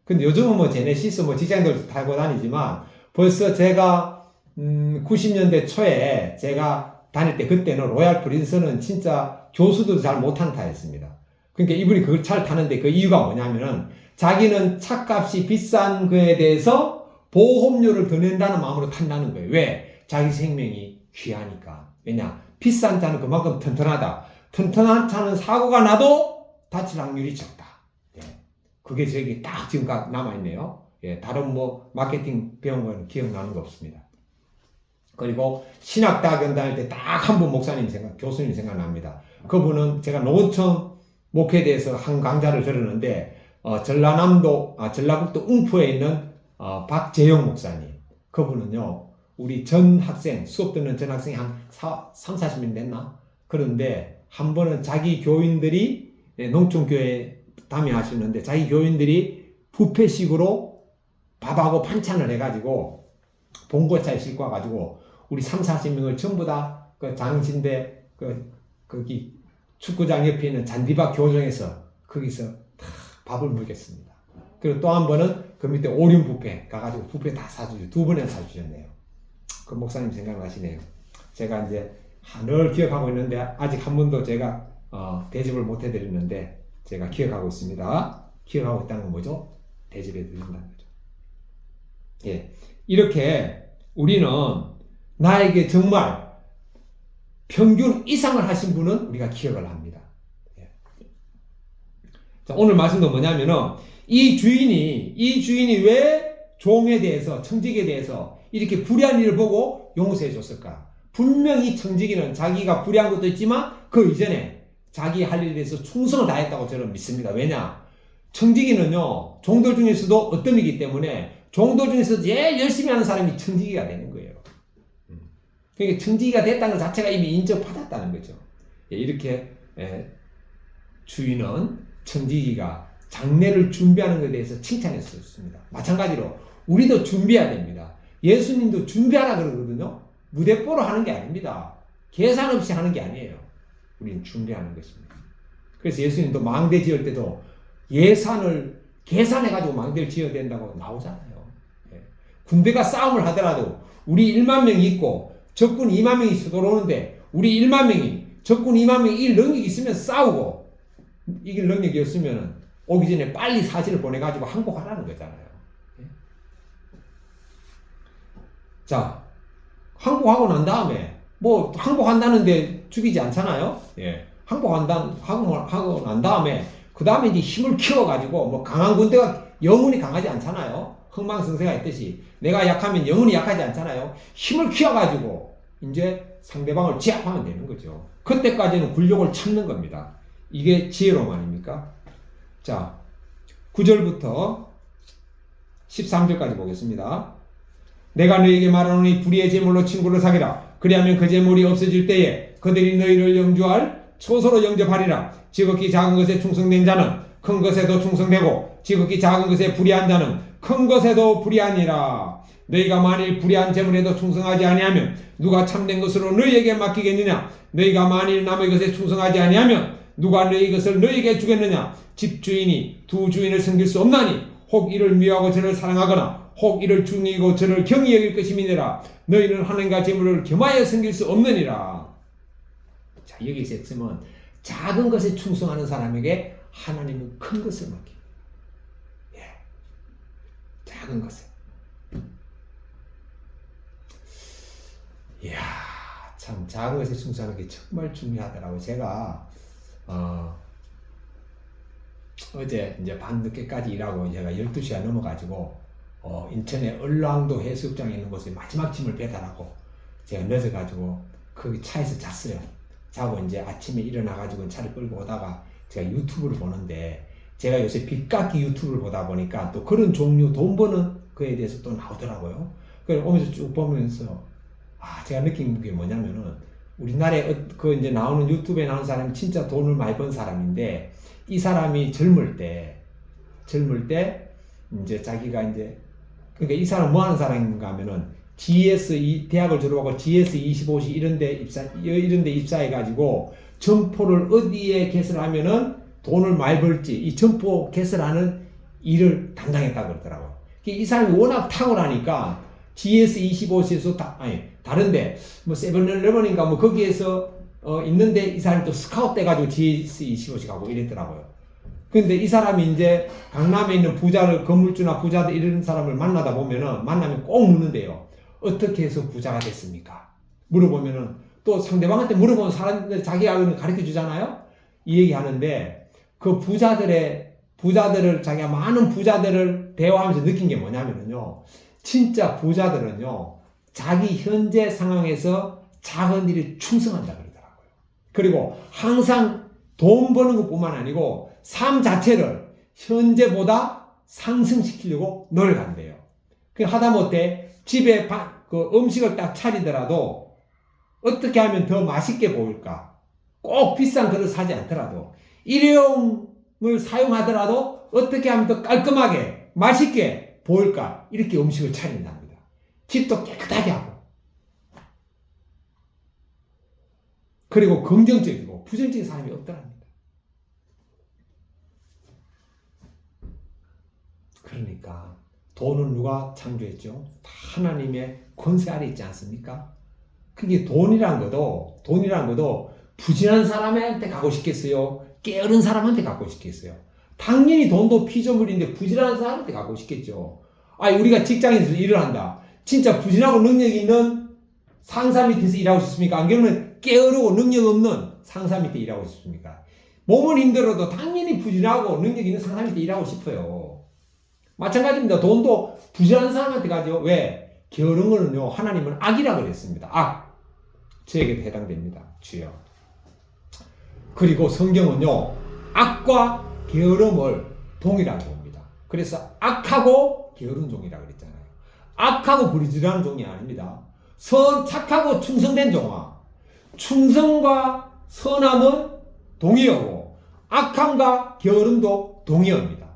근데 요즘은 제네시스 직장인들 타고 다니지만 벌써 제가 90년대 초에 제가 다닐 때 그때는 로얄 프린스는 진짜 교수도 잘 못하는 차였습니다. 그러니까 이분이 그 차를 타는데 그 이유가 뭐냐면은 자기는 차값이 비싼 거에 대해서 보험료를 더 낸다는 마음으로 탄다는 거예요. 왜? 자기 생명이 귀하니까. 왜냐? 비싼 차는 그만큼 튼튼하다. 튼튼한 차는 사고가 나도 다칠 확률이 적다. 그게 저기 딱 지금 남아있네요. 다른 마케팅 배운 거는 기억나는 거 없습니다. 그리고 신학대학원 다닐 때 딱 한 분 교수님 생각납니다. 그분은 제가 노원청 목회에 대해서 한 강좌를 들었는데, 전라북도 웅포에 있는 박재영 목사님. 그분은요, 우리 수업 듣는 전 학생이 한 30-40명 됐나? 그런데 한 번은 자기 교인들이, 농촌교회 담임하시는데, 자기 교인들이 뷔페식으로 밥하고 반찬을 해가지고, 봉고차에 싣고 와가지고, 우리 30-40명을 전부 다 그 장신대, 거기 축구장 옆에 있는 잔디밭 교정에서 거기서 다 밥을 먹였습니다. 그리고 또 한 번은 그 밑에 오륜 뷔페 가가지고 뷔페 다 사주죠. 2번이나 사주셨네요. 그 목사님 생각나시네요. 제가 이제 늘 기억하고 있는데 아직 한 번도 제가 대접을 못 해드렸는데 제가 기억하고 있습니다. 기억하고 있다는 건 뭐죠? 대접해 드린다는 거죠. 이렇게 우리는 나에게 정말 평균 이상을 하신 분은 우리가 기억을 합니다. 자, 오늘 말씀도 뭐냐면은 이 주인이 왜 종에 대해서, 청지기에 대해서 이렇게 불의한 일을 보고 용서해 줬을까? 분명히 청지기는 자기가 불의한 것도 있지만 그 이전에 자기 할 일에 대해서 충성을 다했다고 저는 믿습니다. 왜냐? 청지기는요, 종들 중에서도 어떤이기 때문에 종들 중에서 제일 열심히 하는 사람이 청지기가 되는 거예요. 그러니까 청지기가 됐다는 것 자체가 이미 인정받았다는 거죠. 이렇게 주인은 청지기가 장례를 준비하는 것에 대해서 칭찬했었습니다. 마찬가지로 우리도 준비해야 됩니다. 예수님도 준비하라 그러거든요. 무대뽀로 하는 게 아닙니다. 계산 없이 하는 게 아니에요. 우리는 준비하는 것입니다. 그래서 예수님도 망대 지을 때도 예산을 계산해가지고 망대를 지어야 된다고 나오잖아요. 군대가 싸움을 하더라도 우리 1만 명이 있고 적군 2만 명이 서돌아오는데 우리 1만 명이 적군 2만 명이 이길 능력이 있으면 싸우고 이길 능력이 없으면 오기 전에 빨리 사실을 보내가지고 항복하라는 거잖아요. 자, 항복하고 난 다음에 항복한다는데 죽이지 않잖아요. 항복하고 난 다음에 그 다음에 이제 힘을 키워가지고 강한 군대가 영혼이 강하지 않잖아요. 흥망성쇠가 있듯이 내가 약하면 영혼이 약하지 않잖아요. 힘을 키워가지고 이제 상대방을 제압하면 되는 거죠. 그때까지는 굴욕을 참는 겁니다. 이게 지혜로움 아닙니까? 자, 9절부터 13절까지 보겠습니다. 내가 너에게 말하노니 불의의 제물로 친구를 사귀라. 그리하면 그 제물이 없어질 때에 그들이 너희를 영주할 초소로 영접하리라. 지극히 작은 것에 충성된 자는 큰 것에도 충성되고 지극히 작은 것에 불의한 자는 큰 것에도 불의하니라. 너희가 만일 불의한 제물에도 충성하지 아니하면 누가 참된 것으로 너희에게 맡기겠느냐? 너희가 만일 남의 것에 충성하지 아니하면 누가 너희 것을 너희에게 주겠느냐? 집주인이 두 주인을 섬길 수 없나니 혹 이를 미워하고 저를 사랑하거나 혹 이를 중이고 저를 경히 여길 것임이니라. 너희는 하나님과 재물을 겸하여 섬길 수 없느니라. 자, 여기서 핵심은 작은 것에 충성하는 사람에게 하나님은 큰 것을 맡깁니다. 예. 작은 것에. 이야, 참 작은 것에 충성하는 게 정말 중요하더라고요. 제가 어제 이제 밤늦게까지 일하고 제가 12시가 넘어가지고 인천의 얼랑도 해수욕장에 있는 곳에 마지막 짐을 배달하고 제가 늦어가지고 그 차에서 잤어요. 자고 이제 아침에 일어나가지고 차를 끌고 오다가 제가 유튜브를 보는데 제가 요새 빚갚기 유튜브를 보다 보니까 또 그런 종류 돈 버는 거에 대해서 또 나오더라고요. 그래서 오면서 쭉 보면서 제가 느낀 게 뭐냐면은 우리나라에 그 이제 나오는 유튜브에 나오는 사람이 진짜 돈을 많이 번 사람인데 이 사람이 젊을 때 이제 자기가 이제 그러니까 이 사람 뭐 하는 사람인가 하면은 대학을 졸업하고 GS25시 이런 데 입사해 가지고 점포를 어디에 개설하면은 돈을 많이 벌지 이 점포 개설하는 일을 담당했다고 그러더라고요. 이 사람이 워낙 탁월하니까 GS25시에서 다른데 뭐 세븐일레븐인가 뭐 거기에서 있는데 이 사람이 또 스카웃 돼가지고 GS25시 가고 이랬더라고요. 근데 이 사람이 이제 강남에 있는 부자를 건물주나 부자들 이런 사람을 만나면 꼭 묻는데요. 어떻게 해서 부자가 됐습니까? 물어보면은 또 상대방한테 물어보면 사람들 자기가 가르쳐 주잖아요. 이 얘기 하는데 그 부자들을 자기가 많은 부자들을 대화하면서 느낀 게 뭐냐면요. 진짜 부자들은요. 자기 현재 상황에서 작은 일에 충성한다 그러더라고요. 그리고 항상 돈 버는 것뿐만 아니고 삶 자체를 현재보다 상승시키려고 노력한대요. 그 하다못해 집에 음식을 딱 차리더라도 어떻게 하면 더 맛있게 보일까? 꼭 비싼 그릇 사지 않더라도 일회용을 사용하더라도 어떻게 하면 더 깔끔하게 맛있게 보일까? 이렇게 음식을 차린답니다. 집도 깨끗하게 하고 그리고 긍정적이고 부정적인 사람이 없더랍니다. 그러니까 돈은 누가 창조했죠? 다 하나님의 권세 아래 있지 않습니까? 그게 돈이란 것도 부진한 사람한테 갖고 싶겠어요? 게으른 사람한테 갖고 싶겠어요? 당연히 돈도 피조물인데 부진한 사람한테 갖고 싶겠죠. 우리가 직장에서 일을 한다. 진짜 부진하고 능력 있는 상사 밑에서 일하고 싶습니까? 안 그러면 게으르고 능력 없는 상사 밑에 일하고 싶습니까? 몸은 힘들어도 당연히 부진하고 능력 있는 상사 밑에 일하고 싶어요. 마찬가지입니다. 돈도 부진한 사람한테 가죠. 왜? 게으른 거는요, 하나님은 악이라 그랬습니다. 악. 저에게도 해당됩니다. 주여. 그리고 성경은요, 악과 게으름을 동일하게 봅니다. 그래서 악하고 게으른 종이라 그랬잖아요. 악하고 부지런한 종이 아닙니다. 착하고 충성된 종아. 충성과 선함은 동의어고, 악함과 게으름도 동의어입니다.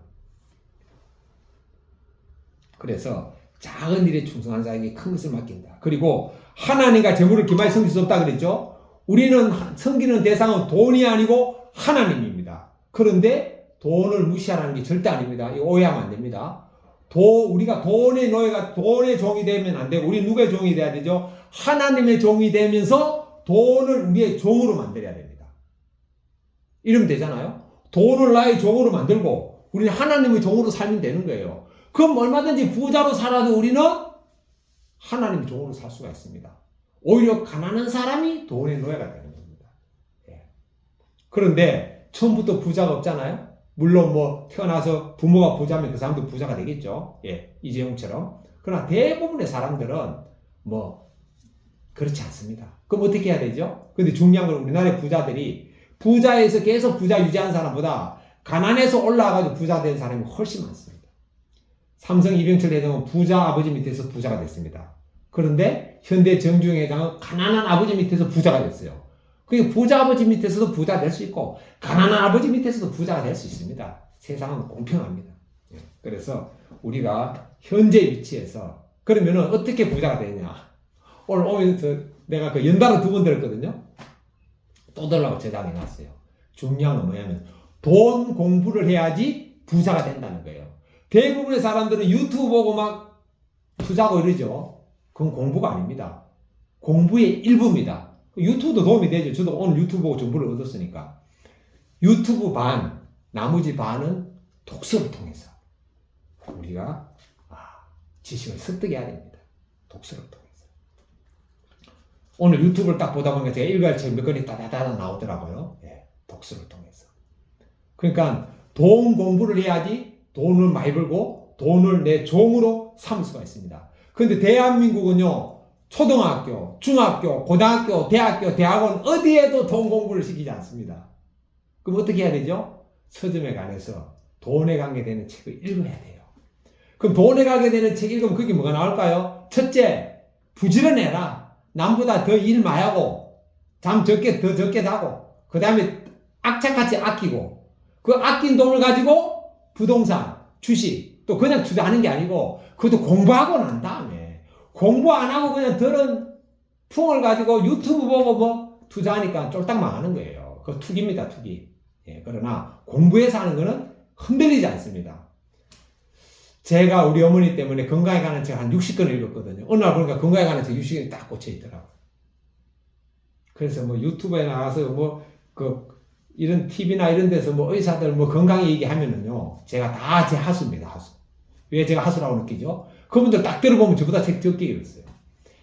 그래서 작은 일에 충성한 자에게 큰 것을 맡긴다. 그리고 하나님과 재물을 기만히 섬길 수 없다 그랬죠. 우리는 섬기는 대상은 돈이 아니고 하나님입니다. 그런데 돈을 무시하라는 게 절대 아닙니다. 오해하면 안 됩니다. 우리가 돈의 종이 되면 안 되고 우리 누구의 종이 돼야 되죠? 하나님의 종이 되면서 돈을 우리의 종으로 만들어야 됩니다. 이러면 되잖아요. 돈을 나의 종으로 만들고 우리는 하나님의 종으로 살면 되는 거예요. 그럼 얼마든지 부자로 살아도 우리는 하나님의 종으로 살 수가 있습니다. 오히려 가난한 사람이 돈의 노예가 되는 겁니다. 예. 그런데 처음부터 부자가 없잖아요. 물론 태어나서 부모가 부자면 그 사람도 부자가 되겠죠. 예, 이재용처럼. 그러나 대부분의 사람들은 그렇지 않습니다. 그럼 어떻게 해야 되죠? 근데 중요한 건 우리나라의 부자들이 부자에서 계속 부자 유지한 사람보다 가난해서 올라와가지고 부자 된 사람이 훨씬 많습니다. 삼성 이병철 회장은 부자 아버지 밑에서 부자가 됐습니다. 그런데 현대 정주영 회장은 가난한 아버지 밑에서 부자가 됐어요. 그게 부자 아버지 밑에서도 부자 될 수 있고 가난한 아버지 밑에서도 부자가 될 수 있습니다. 세상은 공평합니다. 그래서 우리가 현재 위치에서 그러면은 어떻게 부자가 되냐? 오늘 오면서 내가 연달아 2번 들었거든요. 또 들으려고 저장해 놨어요. 중요한 건 뭐냐면 돈 공부를 해야지 부자가 된다는 거예요. 대부분의 사람들은 유튜브 보고 막 투자하고 이러죠. 그건 공부가 아닙니다. 공부의 일부입니다. 유튜브도 도움이 되죠. 저도 오늘 유튜브 보고 정보를 얻었으니까. 유튜브 반, 나머지 반은 독서를 통해서 우리가 지식을 습득해야 됩니다. 독서를 통해서. 오늘 유튜브를 딱 보다 보니까 제가 읽어야 할 책 몇 권이 따다다다 나오더라고요. 예, 독서를 통해서. 그러니까 돈 공부를 해야지 돈을 많이 벌고 돈을 내 종으로 삼을 수가 있습니다. 그런데 대한민국은요, 초등학교, 중학교, 고등학교, 대학교, 대학원 어디에도 돈 공부를 시키지 않습니다. 그럼 어떻게 해야 되죠? 서점에 가서 돈에 관계되는 책을 읽어야 돼요. 그럼 돈에 관계되는 책 읽으면 그게 뭐가 나올까요? 첫째, 부지런해라. 남보다 더 일 많이 하고 잠 더 적게 자고 그 다음에 악착같이 아끼고 그 아낀 돈을 가지고 부동산, 주식 또 그냥 투자하는 게 아니고 그것도 공부하고 난 다음에 공부 안 하고 그냥 들은 풍을 가지고 유튜브 보고 뭐 투자하니까 쫄딱 망하는 거예요. 그거 투기입니다, 투기. 예, 그러나 공부해서 하는 거는 흔들리지 않습니다. 제가 우리 어머니 때문에 건강에 관한 책 한 60권을 읽었거든요. 어느 날 보니까 건강에 관한 책 60권이 딱 꽂혀 있더라고요. 그래서 뭐 유튜브에 나가서 뭐 이런 TV나 이런 데서 뭐 의사들 뭐 건강 얘기하면은요, 제가 다 제 하수입니다, 하수. 왜 제가 하수라고 느끼죠? 그분들 딱 들어보면 저보다 책 적게 읽었어요.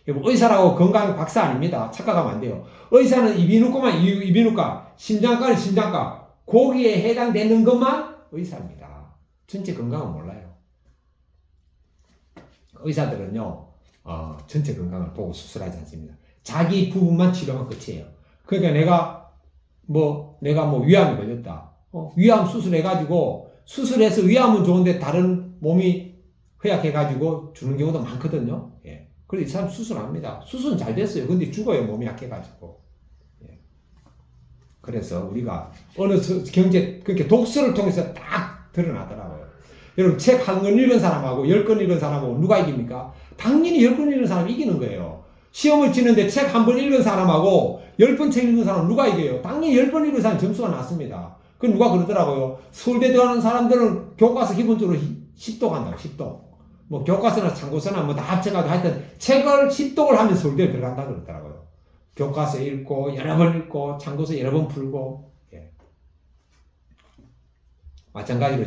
의사라고 건강 박사 아닙니다. 착각하면 안 돼요. 의사는 이비인후과만 이비인후과, 심장과는 심장과, 거기에 해당되는 것만 의사입니다. 전체 건강은 몰라요. 의사들은요, 전체 건강을 보고 수술하지 않습니다. 자기 부분만 치료하면 끝이에요. 그러니까 내가 뭐 위암이 걸렸다. 위암 수술해가지고, 수술해서 위암은 좋은데 다른 몸이 허약해가지고 죽는 경우도 많거든요. 예. 그래서 이 사람 수술합니다. 수술은 잘 됐어요. 근데 죽어요. 몸이 약해가지고. 예. 그래서 우리가 어느 그렇게 독서를 통해서 딱 드러나더라고요. 여러분, 책 한 권 읽은 사람하고 10권 읽은 사람하고 누가 이깁니까? 당연히 10권 읽은 사람이 이기는 거예요. 시험을 치는데 책 한 번 읽은 사람하고 10번 책 읽은 사람은 누가 이겨요? 당연히 10번 읽은 사람 점수가 낮습니다. 그 누가 그러더라고요. 서울대 들어가는 사람들은 교과서 기본적으로 10독 한다고, 10독. 뭐 교과서나 참고서나 뭐 다 합쳐가지고 하여튼 책을 10독을 하면 서울대에 들어간다 그러더라고요. 교과서 읽고 여러 번 읽고 참고서 여러 번 풀고. 예. 마찬가지로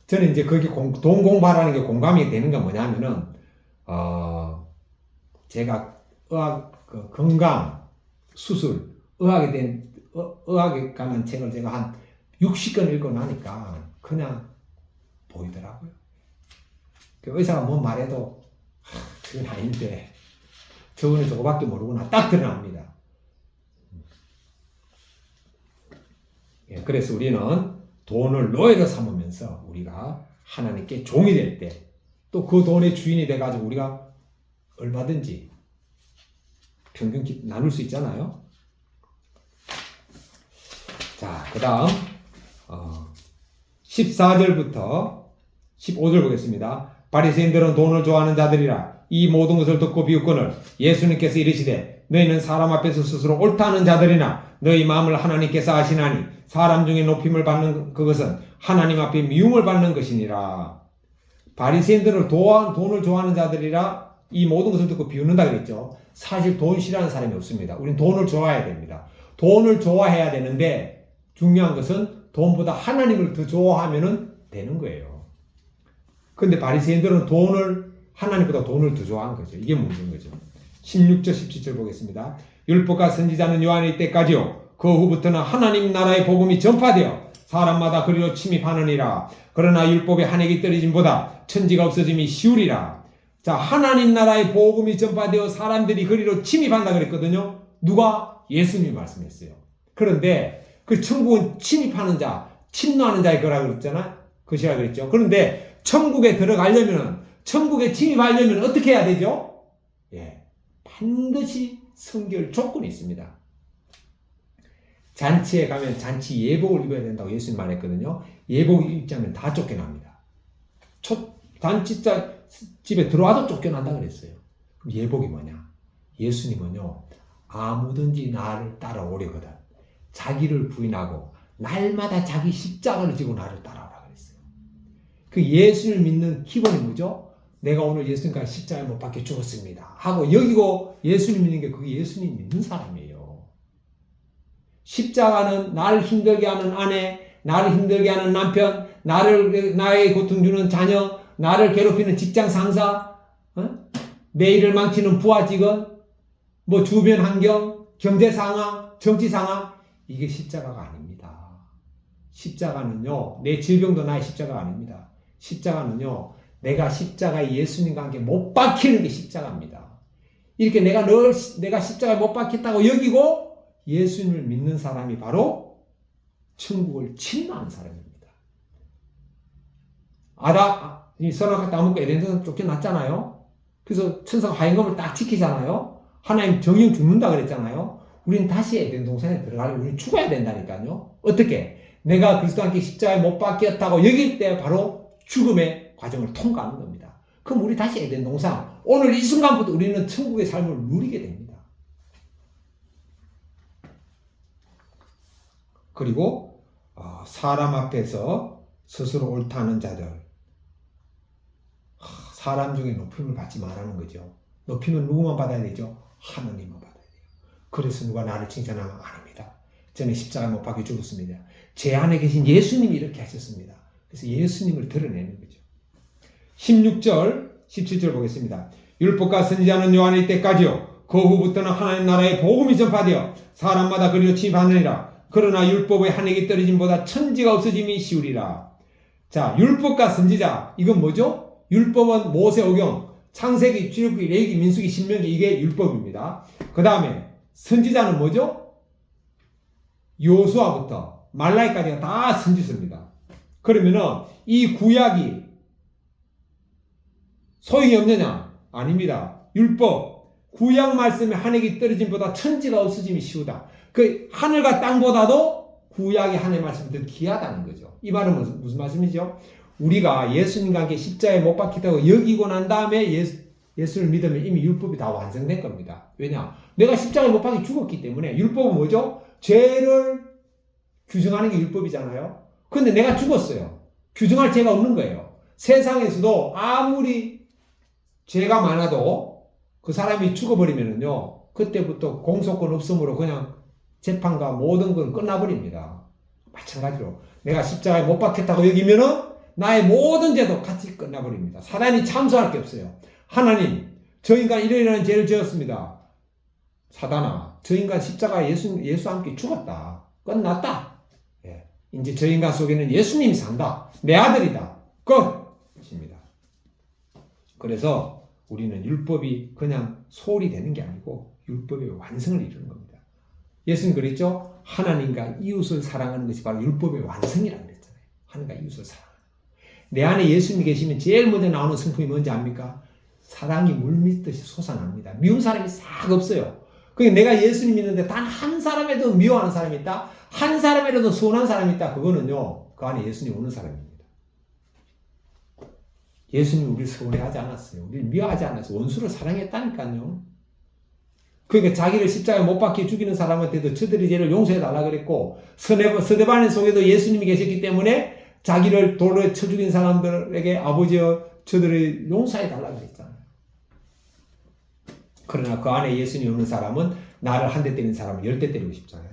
저는 이제 그게 돈 공부하라는 게 공감이 되는 건 뭐냐면은 제가 건강, 수술, 의학에 관한 책을 제가 한 60권 읽고 나니까 그냥 보이더라고요. 의사가 뭐 말해도 그건 아닌데 저분은 저거밖에 모르구나 딱 드러납니다. 예, 그래서 우리는 돈을 노예로 삼으면서 우리가 하나님께 종이 될 때 또 그 돈의 주인이 돼가지고 우리가 얼마든지 평균 나눌 수 있잖아요. 자, 그 다음 14절부터 15절 보겠습니다. 바리새인들은 돈을 좋아하는 자들이라 이 모든 것을 듣고 비웃거늘 예수님께서 이르시되 너희는 사람 앞에서 스스로 옳다는 자들이나 너희 마음을 하나님께서 아시나니 사람 중에 높임을 받는 그것은 하나님 앞에 미움을 받는 것이니라. 바리새인들은 돈을 좋아하는 자들이라 이 모든 것을 듣고 비웃는다 그랬죠. 사실 돈 싫어하는 사람이 없습니다. 우린 돈을 좋아해야 됩니다. 돈을 좋아해야 되는데 중요한 것은 돈보다 하나님을 더 좋아하면 되는 거예요. 근데 바리새인들은 하나님보다 돈을 더 좋아하는 거죠. 이게 문제인 거죠. 16절 17절 보겠습니다. 율법과 선지자는 요한의 때까지요. 그 후부터는 하나님 나라의 복음이 전파되어 사람마다 그리로 침입하느니라. 그러나 율법의 한 획이 떨어짐보다 천지가 없어짐이 쉬우리라. 자, 하나님 나라의 복음이 전파되어 사람들이 그리로 침입한다 그랬거든요. 누가? 예수님이 말씀했어요. 그런데 그 천국은 침입하는 자, 침노하는 자의 거라고 그랬잖아요. 그것이라 그랬죠. 그런데 천국에 들어가려면, 천국에 침입하려면 어떻게 해야 되죠? 예, 반드시 성결 조건이 있습니다. 잔치에 가면 잔치 예복을 입어야 된다고 예수님 말했거든요. 예복 입지 않으면 다 쫓겨납니다. 잔치 집에 들어와도 쫓겨난다 그랬어요. 그럼 예복이 뭐냐? 예수님은요, 아무든지 나를 따라오려거든 자기를 부인하고 날마다 자기 십자가를 지고 나를 따라오라 그랬어요. 그 예수를 믿는 기본이 뭐죠? 내가 오늘 예수님과 십자가에 못 박혀 죽었습니다 하고 여기고 예수님 믿는 게 그게 예수님 믿는 사람이에요. 십자가는 나를 힘들게 하는 아내, 나를 힘들게 하는 남편, 나의 고통 주는 자녀, 나를 괴롭히는 직장 상사, 내 일을 망치는 부하 직원, 뭐 주변 환경, 경제 상황, 정치 상황, 이게 십자가가 아닙니다. 십자가는요, 내 질병도 나의 십자가가 아닙니다. 십자가는요, 내가 십자가에 예수님과 함께 못 박히는 게 십자가입니다. 이렇게 내가 십자가에 못 박혔다고 여기고 예수님을 믿는 사람이 바로 천국을 침노하는 사람입니다. 이 선악과 따먹고 에덴에서 쫓겨났잖아요. 그래서 천사가 화임금을 딱 지키잖아요. 하나님 정령 죽는다 그랬잖아요. 우리는 다시 에덴 동산에 들어가려면 우리는 죽어야 된다니까요. 어떻게? 내가 그리스도와 함께 십자가에 못 박혔다고 여길 때 바로 죽음의 과정을 통과하는 겁니다. 그럼 우리 다시 에덴 동산, 오늘 이 순간부터 우리는 천국의 삶을 누리게 됩니다. 그리고 사람 앞에서 스스로 옳다는 자들, 사람 중에 높임을 받지 말라는 거죠. 높임은 누구만 받아야 되죠? 하나님만 받아야 돼요. 그래서 누가 나를 칭찬하면 아닙니다. 저는 십자가에 못 박혀 죽었습니다. 제 안에 계신 예수님이 이렇게 하셨습니다. 그래서 예수님을 드러내는 거죠. 16절, 17절 보겠습니다. 율법과 선지자는 요한의 때까지요. 그 후부터는 하나님 나라의 복음이 전파되어 사람마다 그리로 침입하느니라. 그러나 율법의 한 획이 떨어짐보다 천지가 없어짐이 쉬우리라. 자, 율법과 선지자, 이건 뭐죠? 율법은 모세오경, 창세기, 출애굽기, 레위기, 민수기, 신명기, 이게 율법입니다. 그 다음에 선지자는 뭐죠? 여호수아부터 말라기까지가 다 선지서입니다. 그러면은 이 구약이 소용이 없느냐? 아닙니다. 율법, 구약 말씀의 한 획이 떨어짐보다 천지가 없어짐이 쉬우다. 그 하늘과 땅보다도 구약의 하나님의 말씀이 더 귀하다는 거죠. 이 말은 무슨 말씀이죠? 우리가 예수님과 함께 십자가에 못 박히다고 여기고 난 다음에 예수를 믿으면 이미 율법이 다 완성된 겁니다. 왜냐? 내가 십자가에 못 박혀 죽었기 때문에. 율법은 뭐죠? 죄를 규정하는 게 율법이잖아요. 그런데 내가 죽었어요. 규정할 죄가 없는 거예요. 세상에서도 아무리 죄가 많아도 그 사람이 죽어버리면은요, 그때부터 공소권 없음으로 그냥 재판과 모든 건 끝나버립니다. 마찬가지로 내가 십자가에 못 박혔다고 여기면은 나의 모든 죄도 같이 끝나버립니다. 사단이 참소할 게 없어요. 하나님, 저 인간 이러이러한 죄를 지었습니다. 사단아, 저 인간 십자가에 예수와 함께 죽었다. 끝났다. 예. 이제 저 인간 속에는 예수님이 산다. 내 아들이다. 끝입니다. 그래서 우리는 율법이 그냥 소홀히 되는 게 아니고 율법의 완성을 이루는 겁니다. 예수님 그랬죠? 하나님과 이웃을 사랑하는 것이 바로 율법의 완성이라고 그랬잖아요. 하나님과 이웃을 사랑하는. 내 안에 예수님이 계시면 제일 먼저 나오는 성품이 뭔지 압니까? 사랑이 물밀듯이 솟아납니다. 미운 사람이 싹 없어요. 그러니까 내가 예수님 믿는데 단 한 사람에도 미워하는 사람이 있다? 한 사람이라도 서운한 사람이 있다? 그거는요, 그 안에 예수님 오는 사람입니다. 예수님이 우리를 서운해하지 않았어요. 우리를 미워하지 않았어요. 원수를 사랑했다니까요. 그러니까 자기를 십자가에 못 박혀 죽이는 사람한테도 저들의 죄를 용서해달라 그랬고, 스데반 속에도 예수님이 계셨기 때문에 자기를 돌에 쳐 죽인 사람들에게 아버지여 저들을 용서해달라 그랬잖아요. 그러나 그 안에 예수님이 오는 사람은 나를 한 대 때리는 사람을 10대 때리고 싶잖아요.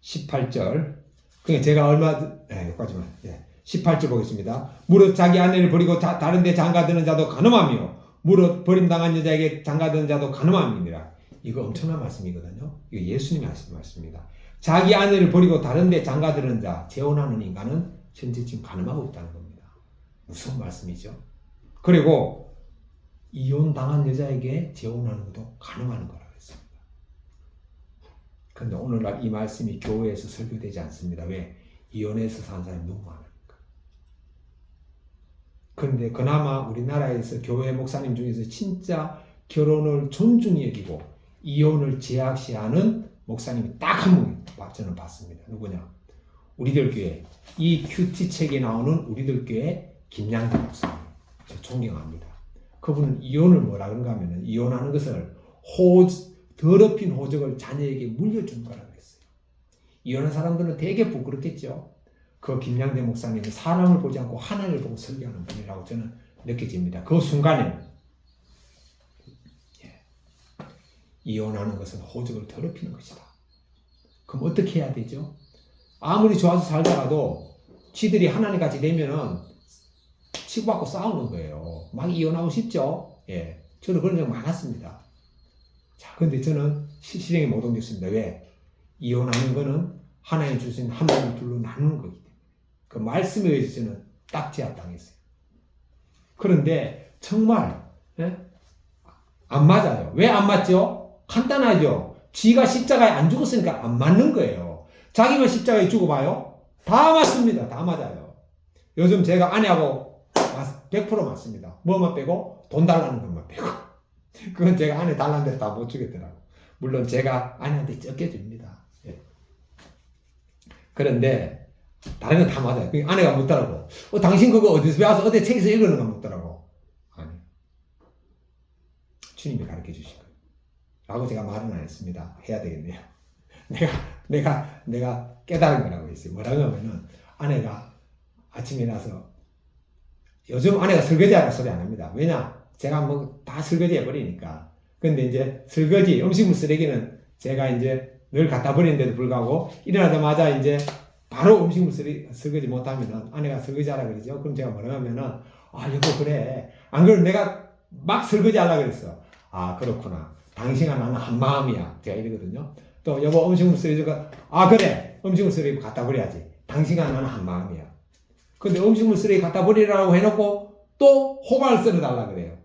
18절. 그러니까 제가 여기까지만. 18절 보겠습니다. 무릇 자기 아내를 버리고 다른 데 장가드는 자도 간음하며 무릇 버림당한 여자에게 장가드는 자도 간음함이니라. 이거 엄청난 말씀이거든요. 이거 예수님이 하신 말씀입니다. 자기 아내를 버리고 다른 데 장가드는 자, 재혼하는 인간은 현재 지금 간음하고 있다는 겁니다. 무서운 말씀이죠. 그리고 이혼당한 여자에게 재혼하는 것도 간음하는 거라고 했습니다. 그런데 오늘날 이 말씀이 교회에서 설교되지 않습니다. 왜? 이혼해서 사는 사람이 너무 많으니까. 그런데 그나마 우리나라에서 교회 목사님 중에서 진짜 결혼을 존중히 여기고 이혼을 제약시하는 목사님이 딱 한 분 저는 봤습니다. 누구냐? 우리들 교회, 이 큐티 책에 나오는 우리들 교회 김양기 목사님. 저 존경합니다. 그분은 이혼을 뭐라 그런가 하면은 이혼하는 것을 더럽힌 호적을 자녀에게 물려준 거라고 했어요. 이혼한 사람들은 되게 부끄럽겠죠. 그 김양대 목사님이 사람을 보지 않고 하나님을 보고 설교하는 분이라고 저는 느껴집니다. 그 순간에는 이혼하는 것은 호적을 더럽히는 것이다. 그럼 어떻게 해야 되죠? 아무리 좋아서 살다가도 지들이 하나님같이 되면은 치고받고 싸우는 거예요. 막 이혼하고 싶죠? 예. 저도 그런 적 많았습니다. 자, 근데 저는 실행에 못 옮겼습니다. 왜? 이혼하는 거는 하나님 주신 한 몸을 둘로 나누는 거기 때문에. 그 말씀에 의해서 저는 딱 제압당했어요. 그런데 정말 안 맞아요. 왜 안 맞죠? 간단하죠. 지가 십자가에 안 죽었으니까 안 맞는 거예요. 자기가 십자가에 죽어봐요. 다 맞습니다. 다 맞아요. 요즘 제가 아내하고 100% 맞습니다. 뭐만 빼고? 돈 달라는 것만 빼고. 그건 제가 아내 달라는 대로 다 못 주겠더라고. 물론 제가 아내한테 적게 줍니다. 예. 그런데 다른 건 다 맞아요. 아내가 묻더라고. 당신 그거 어디서 배워서 어디 책에서 읽었는가 묻더라고. 아니. 주님이 가르쳐 주신 거예요. 라고 제가 말은 안 했습니다. 해야 되겠네요. 내가 깨달은 거라고 했어요. 뭐라고 하면은 아내가 아침에 일어나서 요즘 아내가 설거지하라 소리 안 합니다. 왜냐? 제가 뭐 다 설거지 해버리니까. 근데 이제 설거지, 음식물 쓰레기는 제가 이제 늘 갖다 버리는데도 불구하고 일어나자마자 이제 바로 음식물 설거지 못하면은 아내가 설거지하라 그러죠. 그럼 제가 뭐라고 하면은 여보 그래. 안 그러면 내가 막 설거지 하려고 그랬어. 그렇구나. 당신과 나는 한 마음이야. 제가 이러거든요. 또 여보 음식물 쓰레기가 그래. 음식물 쓰레기 갖다 버려야지. 당신과 나는 한 마음이야. 근데 음식물 쓰레기 갖다 버리라고 해놓고 또 호박을 썰어달라 그래요.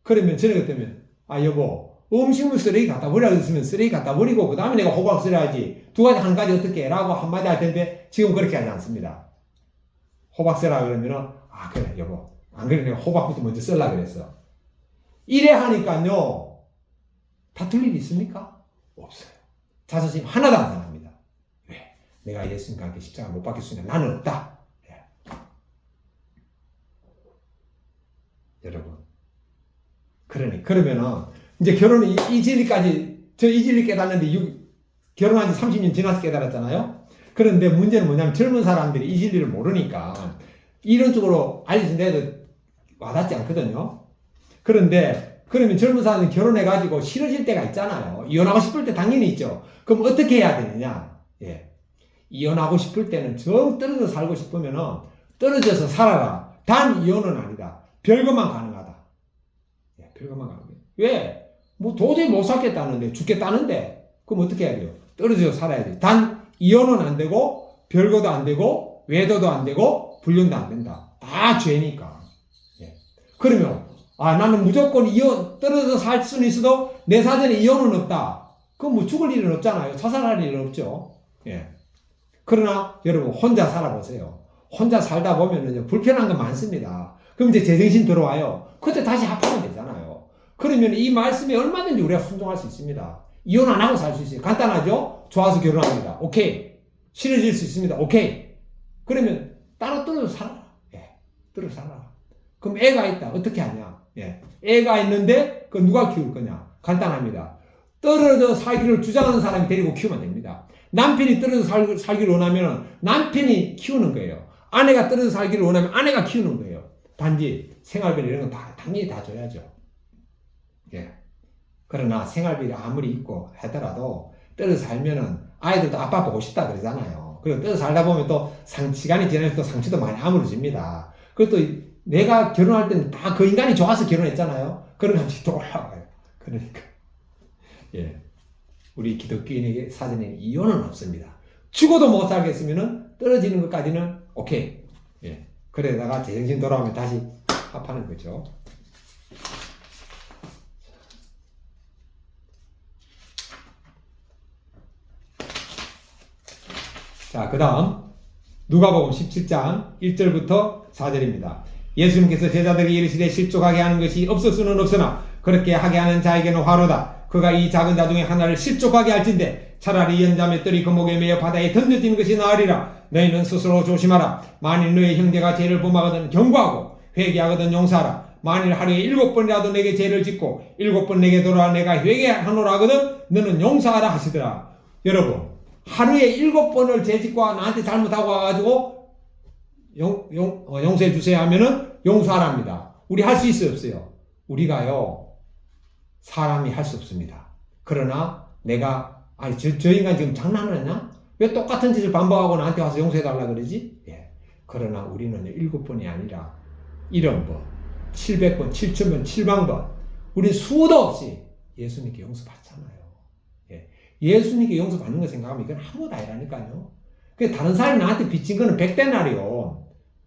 그러면 저녁 때면 여보 음식물 쓰레기 갖다 버리라고 했으면 쓰레기 갖다 버리고 그 다음에 내가 호박 썰어야지. 두 가지 한 가지 어떻게 해? 라고 한마디 할 텐데 지금 그렇게 하지 않습니다. 호박 썰라 그러면은 그래 여보 안 그래 내가 호박부터 먼저 썰라 그랬어. 이래 하니까요 다툴 일이 있습니까? 없어요. 자존심 하나도 안 상합니다. 왜? 내가 예수님과 함께 십자가 못 박혔으니까 나는 없다. 여러분 그러면은 이제 결혼은 이 진리까지 저 이 진리 깨달았는데 결혼한 지 30년 지나서 깨달았잖아요. 그런데 문제는 뭐냐면 젊은 사람들이 이 진리를 모르니까 이런 쪽으로 알려진데도 와닿지 않거든요. 그런데 그러면 젊은 사람은 결혼해가지고 싫어질 때가 있잖아요. 이혼하고 싶을 때 당연히 있죠. 그럼 어떻게 해야 되느냐? 이혼하고 싶을 때는 정 떨어져 살고 싶으면은 떨어져서 살아라. 단 이혼은 아니다. 별것만 가능하다. 별것만 가능해. 왜? 뭐 도저히 못 살겠다는데 죽겠다는데 그럼 어떻게 해야 돼요? 떨어져서 살아야지. 단 이혼은 안 되고 별거도 안 되고 외도도 안 되고 불륜도 안 된다. 다 죄니까. 그러면 나는 무조건 이혼 떨어져서 살 수는 있어도 내 사전에 이혼은 없다. 그럼 뭐 죽을 일은 없잖아요. 자살할 일은 없죠. 그러나 여러분 혼자 살아보세요. 혼자 살다 보면은 불편한 거 많습니다. 그럼 이제 제정신 들어와요. 그때 다시 합하면 되잖아요. 그러면 이 말씀에 얼마든지 우리가 순종할 수 있습니다. 이혼 안 하고 살 수 있어요. 간단하죠? 좋아서 결혼합니다. 오케이. 싫어질 수 있습니다. 오케이. 그러면 따로 떨어져 살아라. 떨어져 살아라. 그럼 애가 있다. 어떻게 하냐? 애가 있는데 그 누가 키울 거냐? 간단합니다. 떨어져 살기를 주장하는 사람이 데리고 키우면 됩니다. 남편이 떨어져 살기를 원하면 남편이 키우는 거예요. 아내가 떨어져 살기를 원하면 아내가 키우는 거예요. 단지 생활비를 이런 건 당연히 다 줘야죠. 그러나 생활비를 아무리 있고 하더라도 떨어져 살면은 아이들도 아빠 보고 싶다 그러잖아요. 그리고 떨어져 살다 보면 또 시간이 지나면서 또 상처도 많이 아물어집니다. 그리고 또 내가 결혼할 때는 다 그 인간이 좋아서 결혼했잖아요. 그런 감정이 또 올라와요. 그러니까 우리 기독교인에게 사전에 이혼은 없습니다. 죽어도 못 살겠으면은 떨어지는 것까지는 오케이. 그러다가 제정신 돌아오면 다시 합하는 거죠. 자, 그 다음 누가복음 17장 1절부터 4절입니다. 예수님께서 제자들에게 이르시되 실족하게 하는 것이 없을 수는 없으나 그렇게 하게 하는 자에게는 화로다. 그가 이 작은 자 중에 하나를 실족하게 할진대 차라리 연자매 뜰이 금옥에 매여 바다에 던져지는 것이 나으리라. 너희는 스스로 조심하라. 만일 너의 형제가 죄를 범하거든 경고하고 회개하거든 용서하라. 만일 하루에 7번이라도 내게 죄를 짓고 7번 내게 돌아와 내가 회개하노라 하거든 너는 용서하라 하시더라. 여러분 하루에 7번을 죄짓고 나한테 잘못하고 와가지고 용서해 주세요 하면은 용서하랍니다. 우리 할 수 있어요, 없어요? 우리가요, 사람이 할 수 없습니다. 그러나 내가, 아니, 저 인간 지금 장난하냐? 왜 똑같은 짓을 반복하고 나한테 와서 용서해달라 그러지? 예. 그러나 우리는 7번이 아니라 1,000번, 700번, 7,000번, 7만번, 우리 수도 없이 예수님께 용서받잖아요. 예. 예수님께 용서받는 거 생각하면 이건 아무것도 아니라니까요. 다른 사람이 나한테 빚진 거는 100데나리요.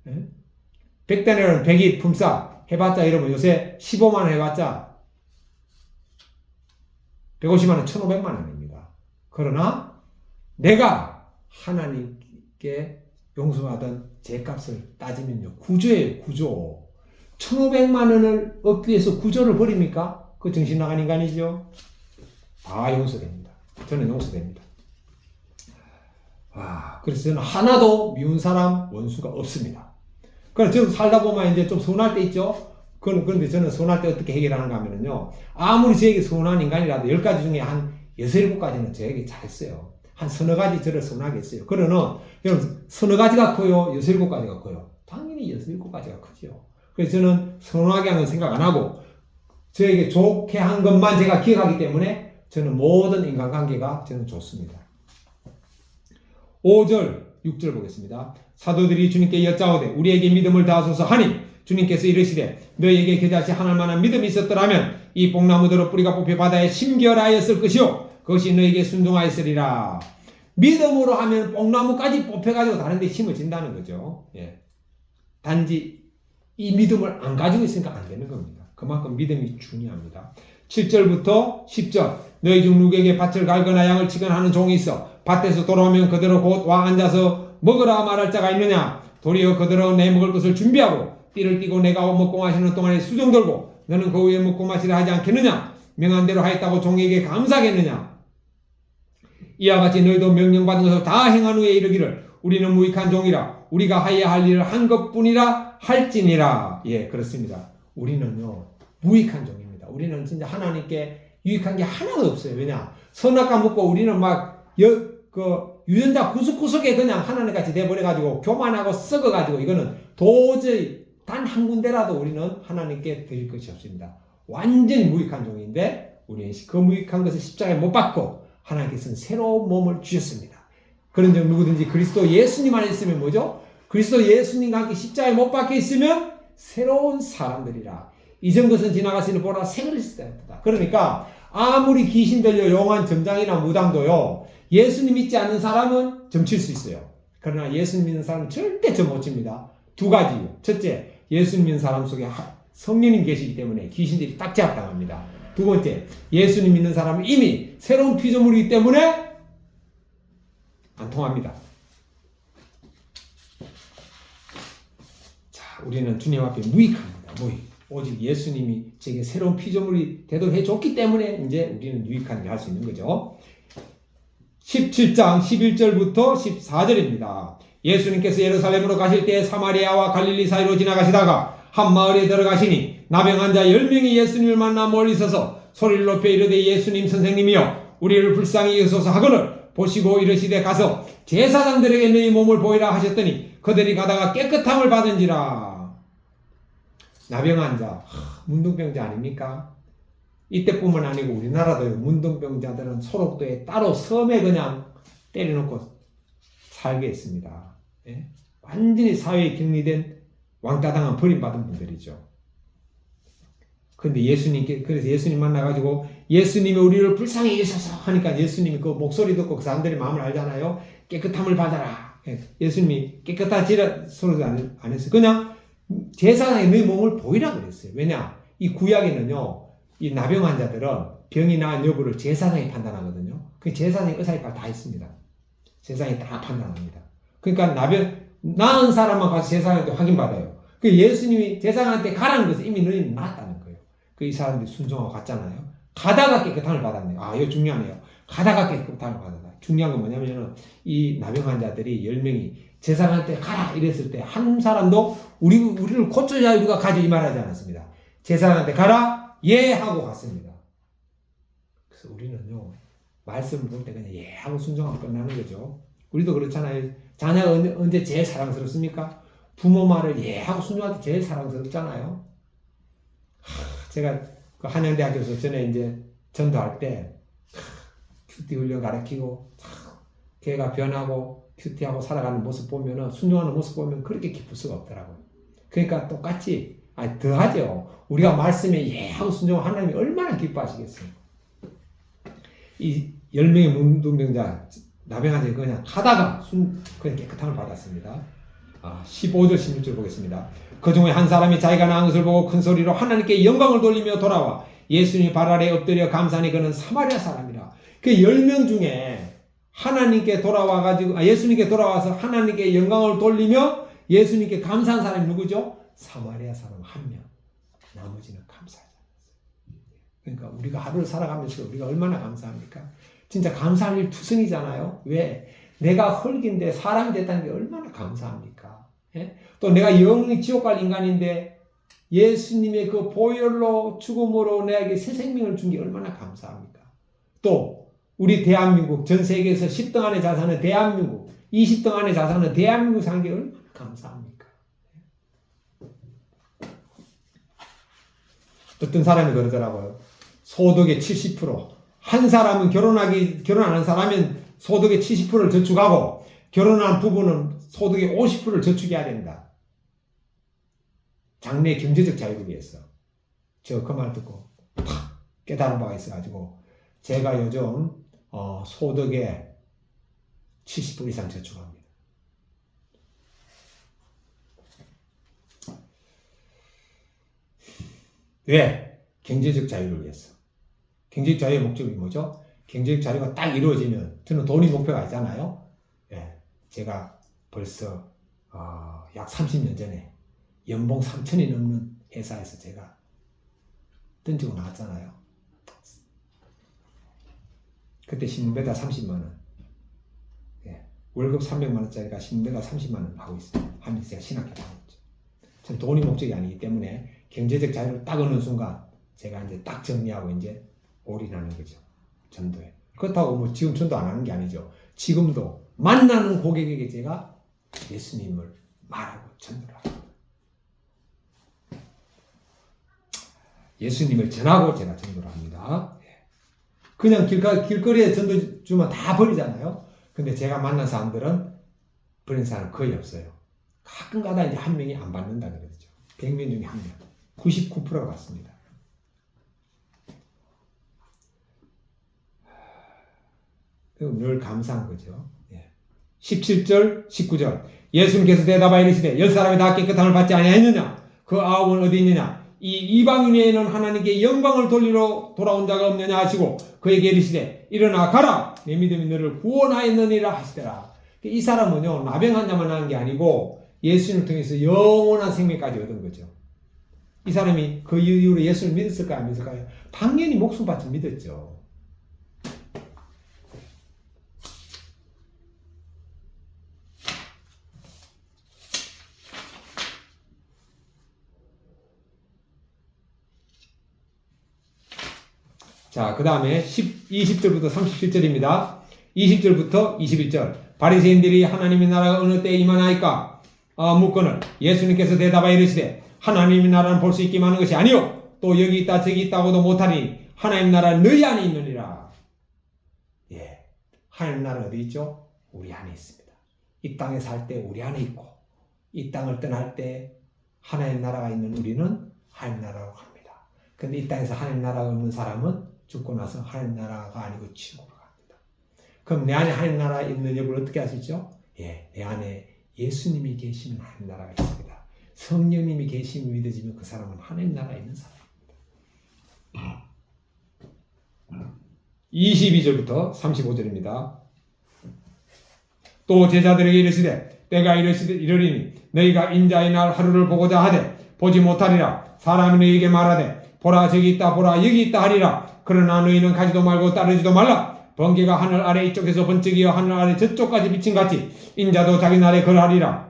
예? 100데나리는 100이 품삯 해봤자 이러면 요새 15만원 해봤자 150만원, 1,500만원입니다. 그러나 내가 하나님께 용서받은 죄값을 따지면요, 구조예요, 구조. 1,500만원을 얻기 위해서 구조를 버립니까? 그 정신 나간 인간이죠. 다 용서됩니다. 저는 용서됩니다. 그래서 저는 하나도 미운 사람, 원수가 없습니다. 그래서 저도 살다 보면 이제 좀 서운할 때 있죠. 그런데 저는 서운할 때 어떻게 해결하는가 하면요, 아무리 저에게 서운한 인간이라도 10가지 중에 한 6, 7가지는 저에게 잘했어요. 한 서너 가지 저를 서운하게 했어요. 그러면 여러분, 서너 가지가 커요? 6, 7가지가 커요? 당연히 6, 7가지가 크죠. 그래서 저는 서운하게 하는 생각 안 하고 저에게 좋게 한 것만 제가 기억하기 때문에 저는 모든 인간관계가 저는 좋습니다. 5절, 6절 보겠습니다. 사도들이 주님께 여짜오되 우리에게 믿음을 다하소서 하니 주님께서 이르시되 너희에게 그다시 하늘 만한 믿음이 있었더라면 이 뽕나무대로 뿌리가 뽑혀 바다에 심겨라였을 것이요 그것이 너희에게 순종하였으리라. 믿음으로 하면 뽕나무까지 뽑혀가지고 다른 데 심어진다는 거죠. 예. 단지 이 믿음을 안 가지고 있으니까 안 되는 겁니다. 그만큼 믿음이 중요합니다. 7절부터 10절 너희 중 누구에게 밭을 갈거나 양을 치거나 하는 종이 있어 밭에서 돌아오면 그대로 곧 와 앉아서 먹으라 말할 자가 있느냐? 도리어 그대로 내 먹을 것을 준비하고 띠를 띠고 내가 먹고 마시는 동안에 수종 들고 너는 그 후에 먹고 마시라 하지 않겠느냐? 명한 대로 하였다고 종에게 감사하겠느냐? 이와 같이 너희도 명령받은 것을 다 행한 후에 이르기를 우리는 무익한 종이라 우리가 하여야 할 일을 한 것뿐이라 할지니라. 예, 그렇습니다. 우리는요 무익한 종입니다. 우리는 진짜 하나님께 유익한 게 하나도 없어요. 왜냐? 선악과 먹고 우리는 막 유전자 구석구석에 그냥 하나님같이 돼버려가지고 교만하고 썩어가지고 이거는 도저히 단 한 군데라도 우리는 하나님께 드릴 것이 없습니다. 완전히 무익한 종인데 우리는 그 무익한 것을 십자가에 못 박고 하나님께서는 새로운 몸을 주셨습니다. 그런 점 누구든지 그리스도 예수님 안에 있으면 뭐죠? 그리스도 예수님과 함께 십자가에 못 박혀 있으면 새로운 사람들이라. 이전 것은 지나갔으니 보라 새 그릇이 되었다. 그러니까 아무리 귀신 들려 용한 점장이나 무당도요 예수님 믿지 않는 사람은 점칠 수 있어요. 그러나 예수님 믿는 사람은 절대 점 못 칩니다. 두 가지요. 첫째, 예수님 믿는 사람 속에 성령님 계시기 때문에 귀신들이 딱 제압당합니다. 두 번째, 예수님 믿는 사람은 이미 새로운 피조물이기 때문에 안 통합니다. 자, 우리는 주님 앞에 무익합니다. 무익. 오직 예수님이 제게 새로운 피조물이 되도록 해줬기 때문에 이제 우리는 유익한 일 할 수 있는 거죠. 17장 11절부터 14절입니다. 예수님께서 예루살렘으로 가실 때 사마리아와 갈릴리 사이로 지나가시다가 한 마을에 들어가시니 나병 환자 10명이 예수님을 만나 멀리 서서 소리를 높여 이르되 예수님 선생님이여 우리를 불쌍히 여기소서 하거늘 보시고 이르시되 가서 제사장들에게 너희 몸을 보이라 하셨더니 그들이 가다가 깨끗함을 받은지라. 나병 환자, 문둥병자 아닙니까? 이때뿐만 아니고 우리나라도 문둥병자들은 소록도에 따로 섬에 그냥 때려놓고 살게 했습니다. 예? 완전히 사회에 격리된 왕따당한 버림받은 분들이죠. 그런데 그래서 예수님 만나가지고 예수님이 우리를 불쌍히 여기소서 하니까 예수님이 그 목소리 듣고 그 사람들의 마음을 알잖아요. 깨끗함을 받아라. 예수님이 깨끗하지라 소리도 안 했어요. 그냥 제사장에 너희 몸을 보이라 그랬어요. 왜냐? 이 구약에는요, 이 나병 환자들은 병이 나은 여부를 제사장이 판단하거든요. 그 제사장이 의사이빨 다 있습니다. 제사장이 다 판단합니다. 그러니까 나은 사람만 가서 제사장한테 확인받아요. 그 예수님이 제사장한테 가라는 것은 이미 너희는 나았다는 거예요. 그 이 사람들이 순종하고 갔잖아요. 가다가 깨끗함을 받았네요. 아, 이거 중요하네요. 가다가 깨끗함을 받았다. 중요한 건 뭐냐면은 이 나병 환자들이 10명이 제사장한테 가라 이랬을 때 한 사람도 우리를 고쳐야 우리가 가지 이 말하지 않았습니다. 제사장한테 가라 예 하고 갔습니다. 그래서 우리는요 말씀 볼 때 그냥 예 하고 순종하고 끝나는 거죠. 우리도 그렇잖아요. 자녀가 언제 제일 사랑스럽습니까? 부모 말을 예 하고 순종할 때 제일 사랑스럽잖아요. 제가 그 한양대학교에서 전에 이제 전도할 때 큐티 훈련 가르치고 걔가 변하고 큐티하고 살아가는 모습 보면은 순종하는 모습 보면 그렇게 기쁠 수가 없더라고요. 그러니까 똑같이 더하죠. 우리가 말씀에 예 하고 순종하면 하나님이 얼마나 기뻐하시겠어요. 이 10명의 문둥병자 나병환자 그냥 하다가 그냥 깨끗함을 받았습니다. 15절 16절 보겠습니다. 그 중에 한 사람이 자기가 낳은 것을 보고 큰 소리로 하나님께 영광을 돌리며 돌아와 예수님 발 아래 엎드려 감사하니 그는 사마리아 사람이라. 그 10명 중에 하나님께 돌아와가지고 예수님께 돌아와서 하나님께 영광을 돌리며 예수님께 감사한 사람이 누구죠? 사마리아 사람 한 명. 나머지는 감사하지 않았어요. 그러니까 우리가 하루를 살아가면서 우리가 얼마나 감사합니까? 진짜 감사할 일 투성이잖아요. 왜? 내가 흙인데 사람이 됐다는 게 얼마나 감사합니까? 예? 또 내가 영원히 지옥 갈 인간인데 예수님의 그 보혈로 죽음으로 내게 새 생명을 준 게 얼마나 감사합니까? 또 우리 대한민국 전 세계에서 10등 안에 자산은 대한민국 20등 안에 자산은 대한민국 산 게 얼마나 감사합니까? 어떤 사람이 그러더라고요. 소득의 70% 한 사람은 결혼 안 한 사람은 소득의 70%를 저축하고 결혼한 부부는 소득의 50%를 저축해야 된다. 장래 경제적 자유를 위해서. 저 그 말 듣고 팍 깨달은 바가 있어가지고 제가 요즘 소득의 70% 이상 저축합니다. 왜? 경제적 자유를 위해서. 경제적 자유의 목적이 뭐죠? 경제적 자유가 딱 이루어지면 저는 돈이 목표가 있잖아요. 예, 제가 벌써 약 30년 전에 연봉 3천이 넘는 회사에서 제가 던지고 나왔잖아요. 그때 신문배당 30만 원. 예, 월급 300만 원짜리가 신문배당 30만 원 하고 있어요. 하면서 제가 신학교 다녔죠. 전 돈이 목적이 아니기 때문에 경제적 자유를 딱 얻는 순간 제가 이제 딱 정리하고 이제 올인하는 거죠. 전도에. 그렇다고 뭐 지금 전도 안 하는 게 아니죠. 지금도 만나는 고객에게 제가 예수님을 말하고 전도를 합니다. 예수님을 전하고 제가 전도를 합니다. 그냥 길거리에 전도 주면 다 버리잖아요. 근데 제가 만난 사람들은 버린 사람 거의 없어요. 가끔 가다 이제 한 명이 안 받는다 그러죠. 100명 중에 한 명. 99%가 받습니다. 늘 감사한 거죠. 17절, 19절. 예수님께서 대답하여 이르시되 10사람이 다 깨끗함을 받지 아니하였느냐? 그 9은 어디 있느냐? 이 이방인 외에는 하나님께 영광을 돌리러 돌아온 자가 없느냐 하시고 그에게 이르시되 일어나 가라. 내 믿음이 너를 구원하였느니라 하시더라. 이 사람은요 나병 환자만 하는 게 아니고 예수님을 통해서 영원한 생명까지 얻은 거죠. 이 사람이 그 이후로 예수를 믿었을까요? 안 믿었을까요? 당연히 목숨 바쳐 믿었죠. 자, 그 다음에 20절부터 37절입니다. 20절부터 21절. 바리새인들이 하나님의 나라가 어느 때에 임하나이까 묻거늘 예수님께서 대답하여 이르시되 하나님의 나라는 볼 수 있기만 하는 것이 아니요 또 여기 있다 저기 있다고도 못하니 하나님 나라는 너희 안에 있느니라. 예, 하나님 나라 어디 있죠? 우리 안에 있습니다. 이 땅에 살 때 우리 안에 있고 이 땅을 떠날 때 하나님 나라가 있는 우리는 하나님 나라로 갑니다. 근데 이 땅에서 하나님 나라가 없는 사람은 죽고 나서 하나님 나라가 아니고 지옥으로 갑니다. 그럼 내 안에 하나님 나라 있는 여부를 어떻게 아시죠? 예, 내 안에 예수님이 계시면 하나님 나라가 있습니다. 성령님이 계심이 믿어지면 그 사람은 하나님 나라에 있는 사람입니다. 22절부터 35절입니다. 또 제자들에게 이르시되 때가 이르리니 너희가 인자의 날 하루를 보고자 하되 보지 못하리라. 사람이 너희에게 말하되 보라 저기 있다 보라 여기 있다 하리라. 그러나 너희는 가지도 말고 따르지도 말라. 번개가 하늘 아래 이쪽에서 번쩍이어 하늘 아래 저쪽까지 비친 같이 인자도 자기 날에 그러하리라.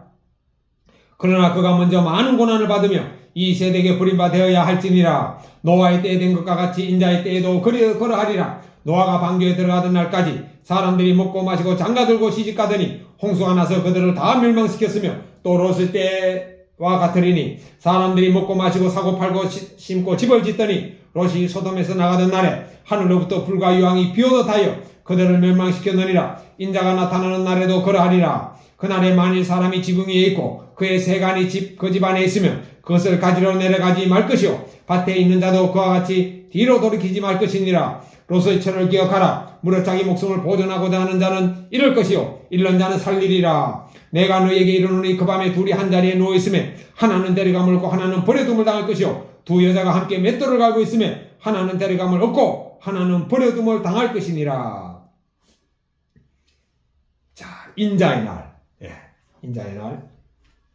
그러나 그가 먼저 많은 고난을 받으며 이 세대에 버림받아야 할지니라. 노아의 때에 된 것과 같이 인자의 때에도 그러하리라. 노아가 방주에 들어가던 날까지 사람들이 먹고 마시고 장가들고 시집가더니 홍수가 나서 그들을 다 멸망시켰으며 또 롯의 때와 같으리니 사람들이 먹고 마시고 사고 팔고 심고 집을 짓더니 롯이 소돔에서 나가던 날에 하늘로부터 불과 유황이 비오듯하여 그들을 멸망시켰느니라. 인자가 나타나는 날에도 그러하리라. 그날에 만일 사람이 지붕 위에 있고 그의 세간이 그 집 안에 있으면 그것을 가지러 내려가지 말 것이요 밭에 있는 자도 그와 같이 뒤로 돌이키지 말 것이니라. 롯의 철을 기억하라. 무릇 자기 목숨을 보존하고자 하는 자는 잃을 것이요 잃는 자는 살리리라. 내가 너에게 이르노니 그 밤에 둘이 한 자리에 누워 있으면 하나는 데려감을 얻고 하나는 버려둠을 당할 것이요 두 여자가 함께 맷돌을 갈고 있으면 하나는 데려감을 얻고 하나는 버려둠을 당할 것이니라. 자, 인자의 날. 인자의 날.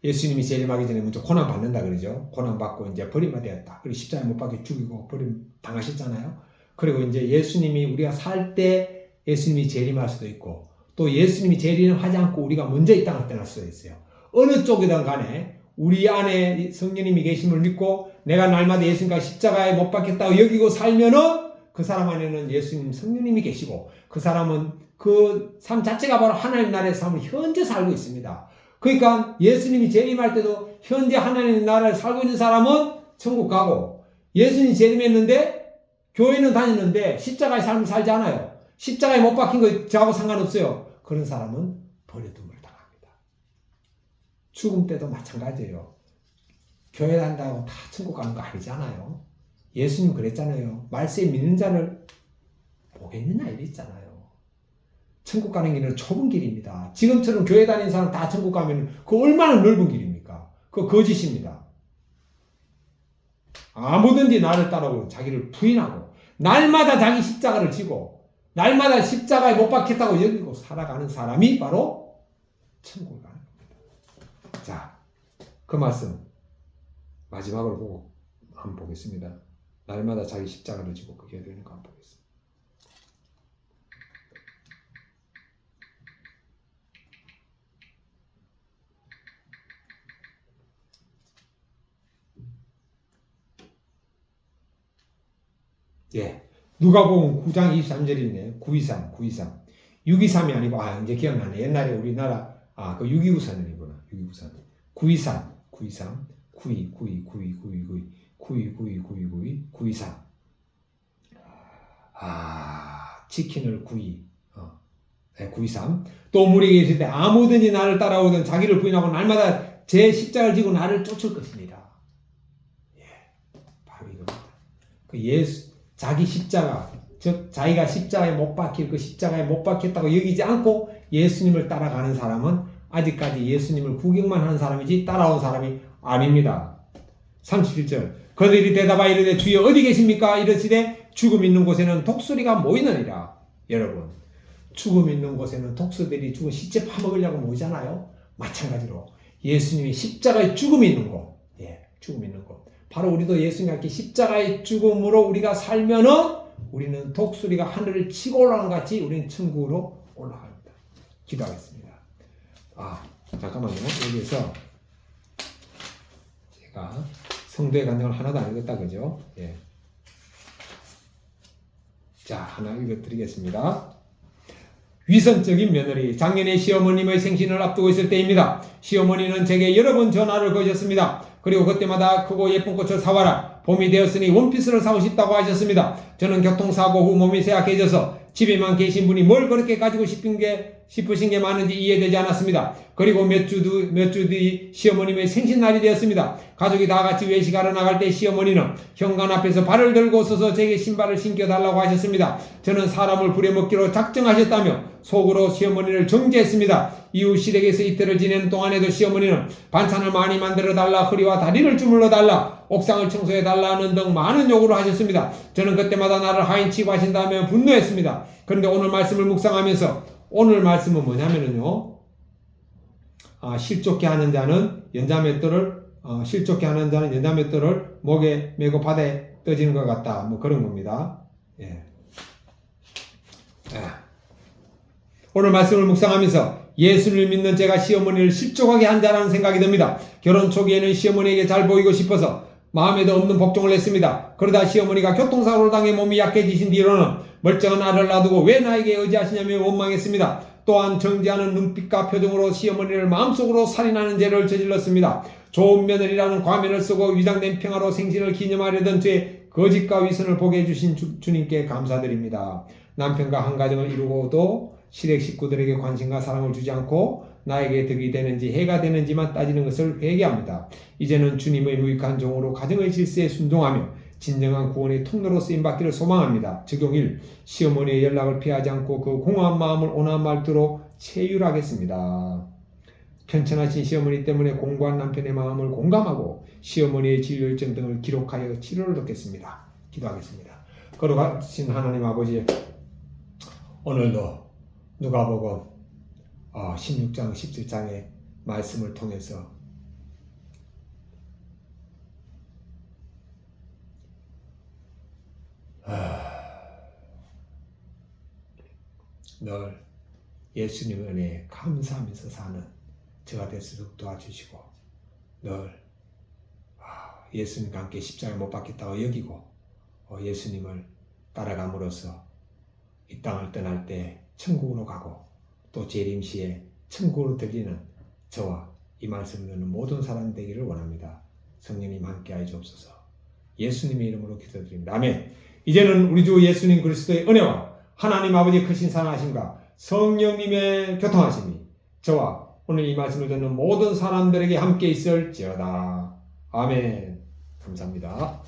예수님이 재림하기 전에 먼저 고난 받는다 그러죠. 고난 받고 이제 버림받았다. 그리고 십자가에 못 박혀 죽이고 버림 당하셨잖아요. 그리고 이제 예수님이 우리가 살 때 예수님이 재림할 수도 있고 또 예수님이 재림하지 않고 우리가 먼저 이 땅을 떠날 수도 있어요. 어느 쪽이든 간에 우리 안에 성령님이 계심을 믿고 내가 날마다 예수님과 십자가에 못 박혔다고 여기고 살면은 그 사람 안에는 예수님 성령님이 계시고 그 사람은 그 삶 자체가 바로 하나님 나라의 삶을 현재 살고 있습니다. 그러니까 예수님이 재림할 때도 현재 하나님 나라를 살고 있는 사람은 천국 가고 예수님이 재림했는데 교회는 다니는데 십자가의 삶을 살지 않아요. 십자가에 못 박힌 거 저하고 상관없어요. 그런 사람은 버려둠을 당합니다. 죽음 때도 마찬가지예요. 교회 다닌다고 다 천국 가는 거 아니잖아요. 예수님 그랬잖아요. 말세에 믿는 자를 보겠느냐 이랬잖아요. 천국 가는 길은 좁은 길입니다. 지금처럼 교회 다니는 사람 다 천국 가면 그 얼마나 넓은 길입니까? 그거 거짓입니다. 아무든지 나를 따라오고 자기를 부인하고 날마다 자기 십자가를 지고 날마다 십자가에 못 박혔다고 여기고 살아가는 사람이 바로 천국을 가는 겁니다. 자, 그 말씀 마지막으로 보고 한번 보겠습니다. 날마다 자기 십자가를 지고 그게 되는 거 한번 보겠습니다. 누가복음 9장 23절이네. 923. 623이 아니고 이제 기억나네. 옛날에 우리나라 그 6.29선언이구나. 6.29선언. 923. 923. 치킨을 923. 또 무리에게 이르되 아무든지 나를 따라오든 자기를 부인하고 날마다 제 십자가를 지고 나를 쫓을 것입니다. 바로 이겁니다. 그 자기 십자가, 즉 자기가 십자가에 못 박힐 그 십자가에 못 박혔다고 여기지 않고 예수님을 따라가는 사람은 아직까지 예수님을 구경만 하는 사람이지 따라온 사람이 아닙니다. 37절 그들이 대답하여 이르되 주여 어디 계십니까? 이르시되 죽음 있는 곳에는 독수리가 모이느니라. 여러분, 죽음 있는 곳에는 독수리들이 죽은 시체 파먹으려고 모이잖아요. 마찬가지로 예수님이 십자가에 죽음이 있는 곳, 죽음 있는 곳. 바로 우리도 예수님과 함께 십자가의 죽음으로 우리가 살면은 우리는 독수리가 하늘을 치고 올라가는 것 같이 우리는 천국으로 올라갑니다. 기도하겠습니다. 잠깐만요. 여기에서 제가 성도의 간증을 하나도 안 읽었다, 그죠? 자, 하나 읽어드리겠습니다. 위선적인 며느리. 작년에 시어머님의 생신을 앞두고 있을 때입니다. 시어머니는 제게 여러 번 전화를 거셨습니다. 그리고 그때마다 크고 예쁜 꽃을 사와라. 봄이 되었으니 원피스를 사고 싶다고 하셨습니다. 저는 교통사고 후 몸이 쇠약해져서 집에만 계신 분이 뭘 그렇게 가지고 싶으신 게 많은지 이해되지 않았습니다. 그리고 몇 주 뒤 시어머님의 생신날이 되었습니다. 가족이 다 같이 외식하러 나갈 때 시어머니는 현관 앞에서 발을 들고 서서 제게 신발을 신겨달라고 하셨습니다. 저는 사람을 부려먹기로 작정하셨다며 속으로 시어머니를 정죄했습니다. 이후 시댁에서 이틀을 지내는 동안에도 시어머니는 반찬을 많이 만들어달라, 허리와 다리를 주물러달라, 옥상을 청소해달라는 등 많은 요구를 하셨습니다. 저는 그때마다 나를 하인 취급하신다며 분노했습니다. 그런데 오늘 말씀을 묵상하면서 오늘 말씀은 뭐냐면요. 실족해 하는 자는 연자맷돌을 목에 메고 바다에 떠지는 것 같다. 뭐 그런 겁니다. 오늘 말씀을 묵상하면서 예수를 믿는 제가 시어머니를 실족하게 한 자라는 생각이 듭니다. 결혼 초기에는 시어머니에게 잘 보이고 싶어서 마음에도 없는 복종을 했습니다. 그러다 시어머니가 교통사고를 당해 몸이 약해지신 뒤로는 멀쩡한 아를 놔두고 왜 나에게 의지하시냐며 원망했습니다. 또한 정지하는 눈빛과 표정으로 시어머니를 마음속으로 살인하는 죄를 저질렀습니다. 좋은 며느리라는 과면을 쓰고 위장된 평화로 생신을 기념하려던 죄 거짓과 위선을 보게 해주신 주님께 감사드립니다. 남편과 한 가정을 이루고도 시댁 식구들에게 관심과 사랑을 주지 않고 나에게 득이 되는지 해가 되는지만 따지는 것을 회개합니다. 이제는 주님의 무익한 종으로 가정의 질서에 순종하며 진정한 구원의 통로로 쓰임받기를 소망합니다. 적용 1. 시어머니의 연락을 피하지 않고 그 공허한 마음을 온화한 말투로 체휼하겠습니다. 편찮으신 시어머니 때문에 공고한 남편의 마음을 공감하고 시어머니의 진료 일정 등을 기록하여 치료를 돕겠습니다. 기도하겠습니다. 거룩하신 하나님 아버지, 오늘도 누가복음 16장 17장의 말씀을 통해서 늘 예수님 은혜에 감사하면서 사는 저가 될 수 있도록 도와주시고 늘 예수님과 함께 십자가에 못 박혔다고 여기고 예수님을 따라감으로써 이 땅을 떠날 때 천국으로 가고 또 재림시에 천국으로 들리는 저와 이 말씀을 듣는 모든 사람 되기를 원합니다. 성령님 함께하여 주옵소서. 예수님의 이름으로 기도드립니다. 아멘. 이제는 우리 주 예수님 그리스도의 은혜와 하나님 아버지의 크신 사랑하심과 성령님의 교통하심이 저와 오늘 이 말씀을 듣는 모든 사람들에게 함께 있을지어다. 아멘. 감사합니다.